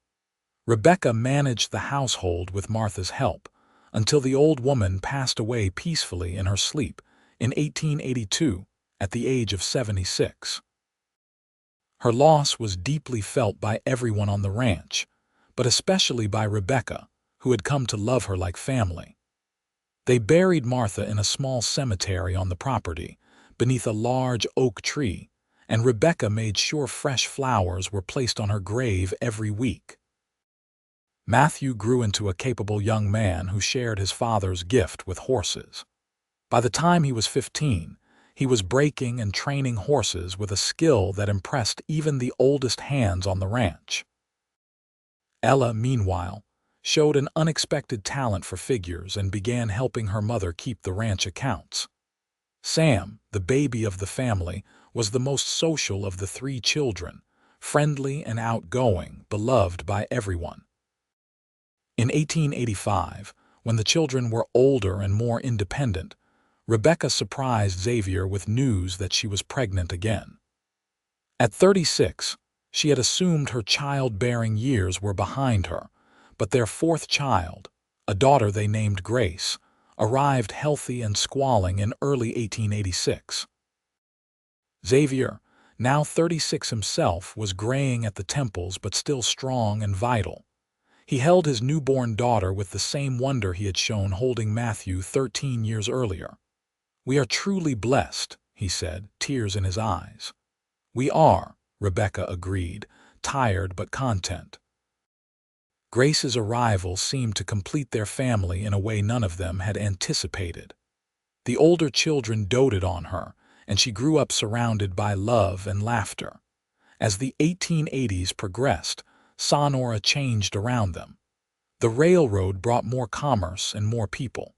Rebecca managed the household with Martha's help until the old woman passed away peacefully in her sleep in 1882 at the age of 76. Her loss was deeply felt by everyone on the ranch, but especially by Rebecca, who had come to love her like family. They buried Martha in a small cemetery on the property, beneath a large oak tree, and Rebecca made sure fresh flowers were placed on her grave every week. Matthew grew into a capable young man who shared his father's gift with horses. By the time he was 15, he was breaking and training horses with a skill that impressed even the oldest hands on the ranch. Ella, meanwhile, showed an unexpected talent for figures and began helping her mother keep the ranch accounts. Sam, the baby of the family, was the most social of the three children, friendly and outgoing, beloved by everyone. In 1885, when the children were older and more independent, Rebecca surprised Xavier with news that she was pregnant again. At 36, she had assumed her childbearing years were behind her, but their fourth child, a daughter they named Grace, arrived healthy and squalling in early 1886. Xavier, now 36 himself, was graying at the temples but still strong and vital. He held his newborn daughter with the same wonder he had shown holding Matthew 13 years earlier. "We are truly blessed," he said, tears in his eyes. "We are," Rebecca agreed, tired but content. Grace's arrival seemed to complete their family in a way none of them had anticipated. The older children doted on her, and she grew up surrounded by love and laughter. As the 1880s progressed, Sonora changed around them. The railroad brought more commerce and more people.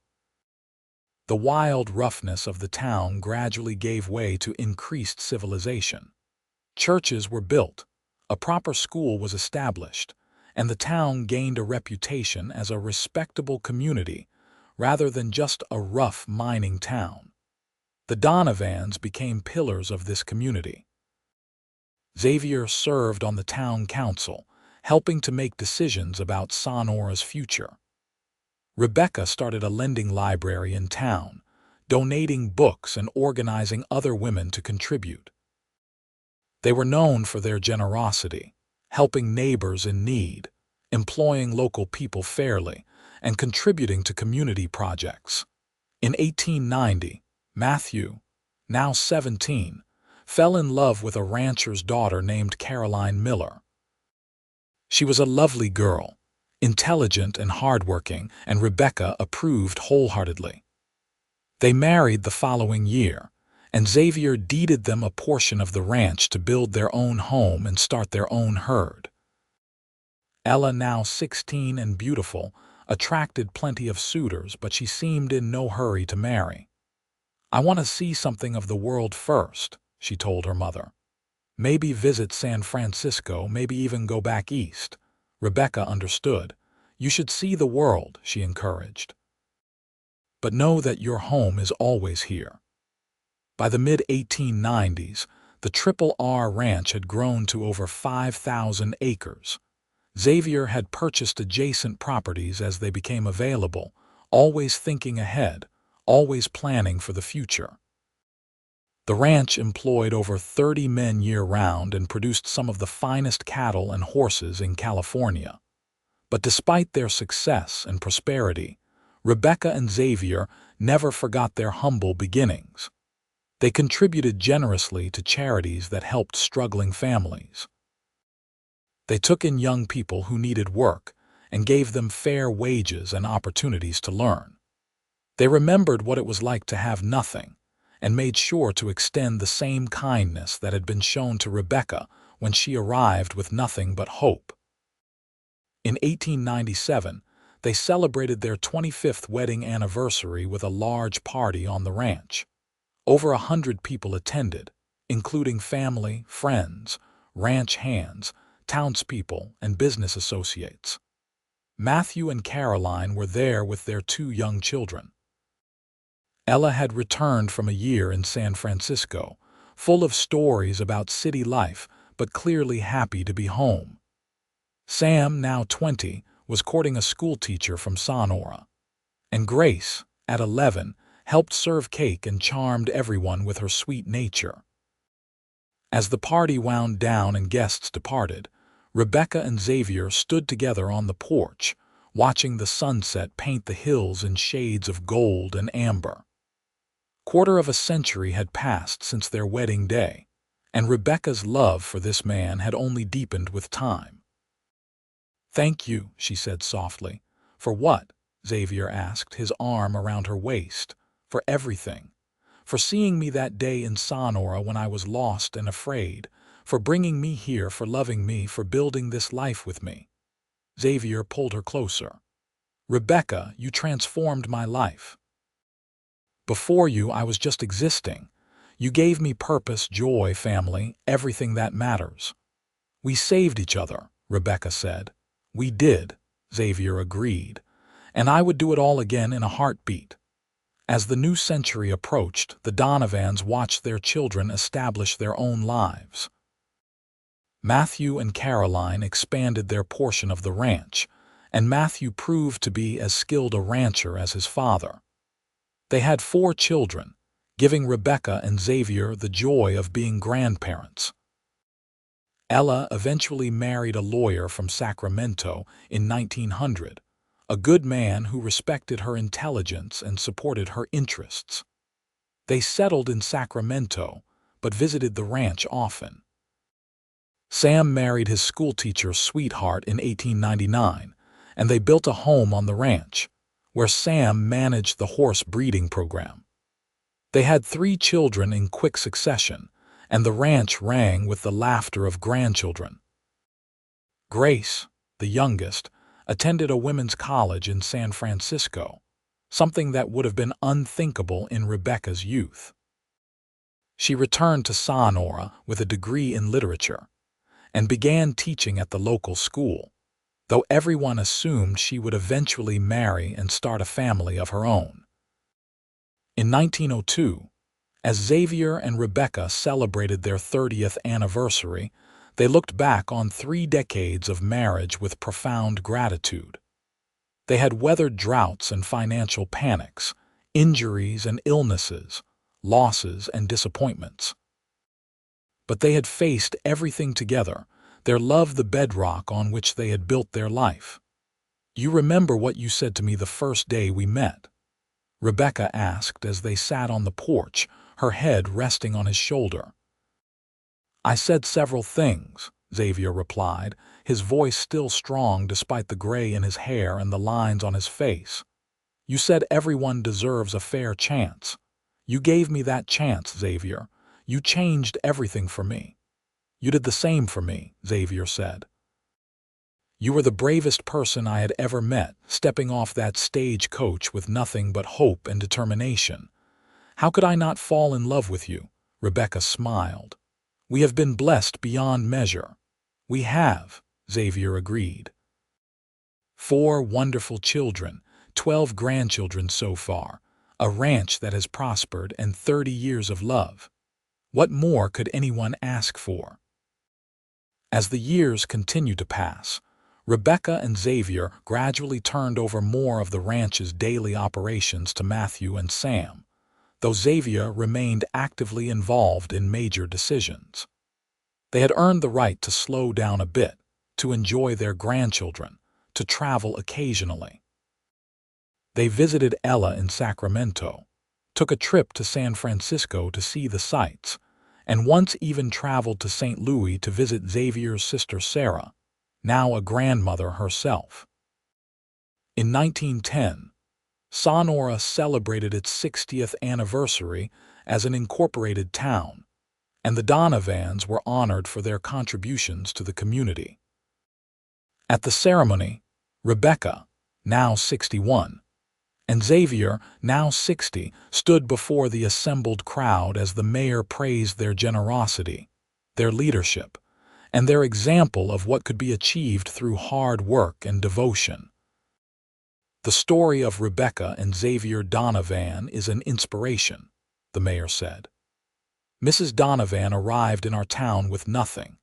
The wild roughness of the town gradually gave way to increased civilization. Churches were built, a proper school was established, and the town gained a reputation as a respectable community rather than just a rough mining town. The Donovans became pillars of this community. Xavier served on the town council, helping to make decisions about Sonora's future. Rebecca started a lending library in town, donating books and organizing other women to contribute. They were known for their generosity, helping neighbors in need, employing local people fairly, and contributing to community projects. In 1890, Matthew, now 17, fell in love with a rancher's daughter named Caroline Miller. She was a lovely girl, intelligent and hardworking, and Rebecca approved wholeheartedly. They married the following year, and Xavier deeded them a portion of the ranch to build their own home and start their own herd. Ella, now 16 and beautiful, attracted plenty of suitors, but she seemed in no hurry to marry. "I want to see something of the world first," she told her mother. "Maybe visit San Francisco, maybe even go back east." Rebecca understood. "You should see the world," she encouraged. "But know that your home is always here." By the mid-1890s, the Triple R Ranch had grown to over 5,000 acres. Xavier had purchased adjacent properties as they became available, always thinking ahead, always planning for the future. The ranch employed over 30 men year-round and produced some of the finest cattle and horses in California. But despite their success and prosperity, Rebecca and Xavier never forgot their humble beginnings. They contributed generously to charities that helped struggling families. They took in young people who needed work and gave them fair wages and opportunities to learn. They remembered what it was like to have nothing and made sure to extend the same kindness that had been shown to Rebecca when she arrived with nothing but hope. In 1897, they celebrated their 25th wedding anniversary with a large party on the ranch. Over 100 people attended, including family, friends, ranch hands, townspeople, and business associates. Matthew and Caroline were there with their 2 young children. Ella had returned from a year in San Francisco, full of stories about city life, but clearly happy to be home. Sam, now 20, was courting a schoolteacher from Sonora. And Grace, at 11, helped serve cake and charmed everyone with her sweet nature. As the party wound down and guests departed, Rebecca and Xavier stood together on the porch, watching the sunset paint the hills in shades of gold and amber. Quarter of a century had passed since their wedding day, and Rebecca's love for this man had only deepened with time. "Thank you," she said softly. "For what?" Xavier asked, his arm around her waist. "For everything. For seeing me that day in Sonora when I was lost and afraid, for bringing me here, for loving me, for building this life with me." Xavier pulled her closer. "Rebecca, you transformed my life. Before you, I was just existing. You gave me purpose, joy, family, everything that matters." "We saved each other," Rebecca said. "We did," Xavier agreed. "And I would do it all again in a heartbeat." As the new century approached, the Donovans watched their children establish their own lives. Matthew and Caroline expanded their portion of the ranch, and Matthew proved to be as skilled a rancher as his father. They had 4 children, giving Rebecca and Xavier the joy of being grandparents. Ella eventually married a lawyer from Sacramento in 1900, a good man who respected her intelligence and supported her interests. They settled in Sacramento, but visited the ranch often. Sam married his schoolteacher sweetheart in 1899, and they built a home on the ranch, where Sam managed the horse breeding program. They had 3 children in quick succession, and the ranch rang with the laughter of grandchildren. Grace, the youngest, attended a women's college in San Francisco, something that would have been unthinkable in Rebecca's youth. She returned to Sonora with a degree in literature and began teaching at the local school, though everyone assumed she would eventually marry and start a family of her own. In 1902, as Xavier and Rebecca celebrated their 30th anniversary, they looked back on 3 decades of marriage with profound gratitude. They had weathered droughts and financial panics, injuries and illnesses, losses and disappointments. But they had faced everything together, their love the bedrock on which they had built their life. "You remember what you said to me the first day we met?" Rebecca asked as they sat on the porch, her head resting on his shoulder. "I said several things," Xavier replied, his voice still strong despite the gray in his hair and the lines on his face. "You said everyone deserves a fair chance. You gave me that chance, Xavier. You changed everything for me." "You did the same for me," Xavier said. "You were the bravest person I had ever met, stepping off that stagecoach with nothing but hope and determination. How could I not fall in love with you?" Rebecca smiled. "We have been blessed beyond measure." "We have," Xavier agreed. 4 wonderful children, 12 grandchildren so far, a ranch that has prospered, and 30 years of love. What more could anyone ask for? As the years continued to pass, Rebecca and Xavier gradually turned over more of the ranch's daily operations to Matthew and Sam, though Xavier remained actively involved in major decisions. They had earned the right to slow down a bit, to enjoy their grandchildren, to travel occasionally. They visited Ella in Sacramento, took a trip to San Francisco to see the sights, and once even traveled to St. Louis to visit Xavier's sister Sarah, now a grandmother herself. In 1910, Sonora celebrated its 60th anniversary as an incorporated town, and the Donovans were honored for their contributions to the community. At the ceremony, Rebecca, now 61, and Xavier, now 60, stood before the assembled crowd as the mayor praised their generosity, their leadership, and their example of what could be achieved through hard work and devotion. "The story of Rebecca and Xavier Donovan is an inspiration," the mayor said. "Mrs. Donovan arrived in our town with nothing,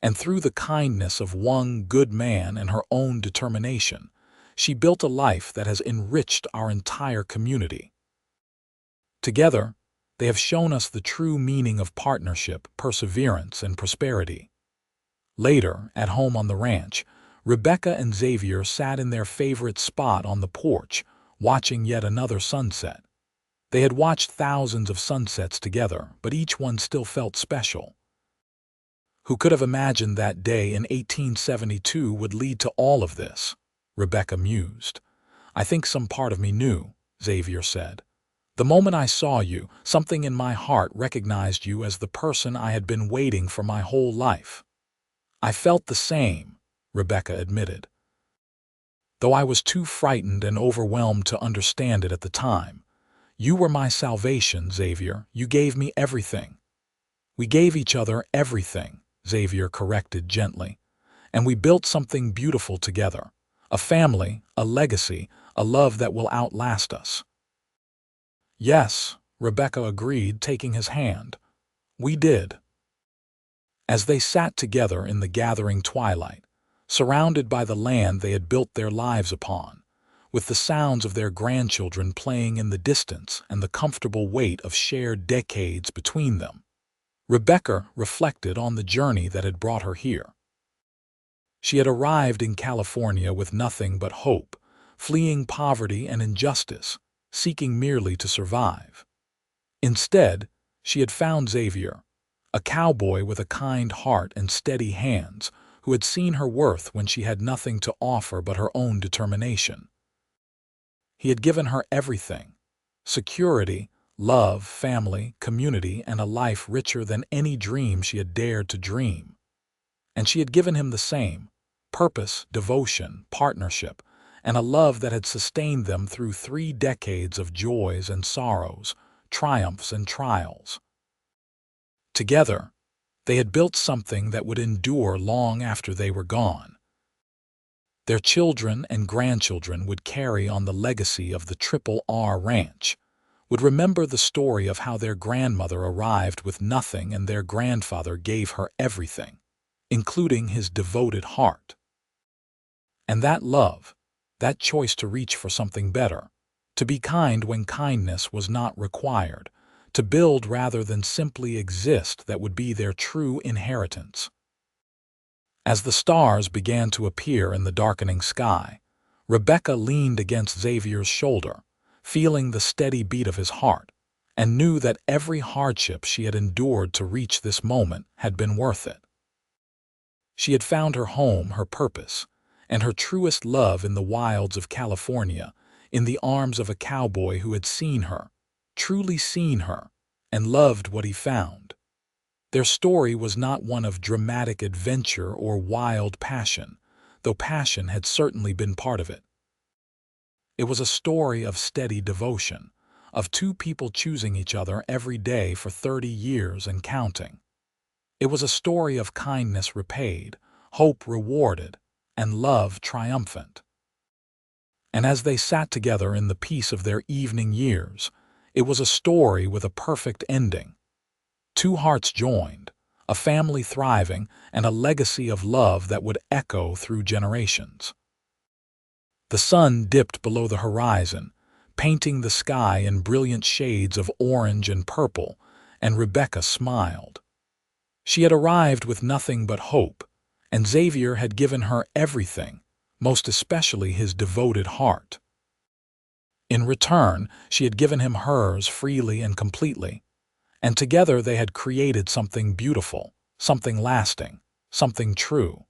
and through the kindness of one good man and her own determination, she built a life that has enriched our entire community. Together, They have shown us the true meaning of partnership, perseverance, and prosperity. Later, at home on the ranch, Rebecca and Xavier sat in their favorite spot on the porch, watching yet another sunset. They had watched thousands of sunsets together, but each one still felt special. Who could have imagined that day in 1872 would lead to all of this? Rebecca mused. I think some part of me knew, Xavier said. The moment I saw you, something in my heart recognized you as the person I had been waiting for my whole life. I felt the same, Rebecca admitted. Though I was too frightened and overwhelmed to understand it at the time. You were my salvation, Xavier. You gave me everything. We gave each other everything, Xavier corrected gently. And we built something beautiful together. A family, a legacy, a love that will outlast us. Yes, Rebecca agreed, taking his hand. We did. As they sat together in the gathering twilight, surrounded by the land they had built their lives upon, with the sounds of their grandchildren playing in the distance and the comfortable weight of shared decades between them, Rebecca reflected on the journey that had brought her here. She had arrived in California with nothing but hope, fleeing poverty and injustice, seeking merely to survive. Instead, she had found Xavier, a cowboy with a kind heart and steady hands, who had seen her worth when she had nothing to offer but her own determination. He had given her everything: security, love, family, community, and a life richer than any dream she had dared to dream. And she had given him the same: purpose, devotion, partnership, and a love that had sustained them through 3 decades of joys and sorrows, triumphs and trials. Together, they had built something that would endure long after they were gone. Their children and grandchildren would carry on the legacy of the Triple R Ranch, would remember the story of how their grandmother arrived with nothing and their grandfather gave her everything, including his devoted heart. And that love, that choice to reach for something better, to be kind when kindness was not required, to build rather than simply exist, that would be their true inheritance. As the stars began to appear in the darkening sky, Rebecca leaned against Xavier's shoulder, feeling the steady beat of his heart, and knew that every hardship she had endured to reach this moment had been worth it. She had found her home, her purpose, and her truest love in the wilds of California, in the arms of a cowboy who had seen her, truly seen her, and loved what he found. Their story was not one of dramatic adventure or wild passion, though passion had certainly been part of it. It was a story of steady devotion, of 2 people choosing each other every day for 30 years and counting. It was a story of kindness repaid, hope rewarded, and love triumphant. And as they sat together in the peace of their evening years, it was a story with a perfect ending. 2 hearts joined, a family thriving, and a legacy of love that would echo through generations. The sun dipped below the horizon, painting the sky in brilliant shades of orange and purple, and Rebecca smiled. She had arrived with nothing but hope, and Xavier had given her everything, most especially his devoted heart. In return, she had given him hers freely and completely, and together they had created something beautiful, something lasting, something true.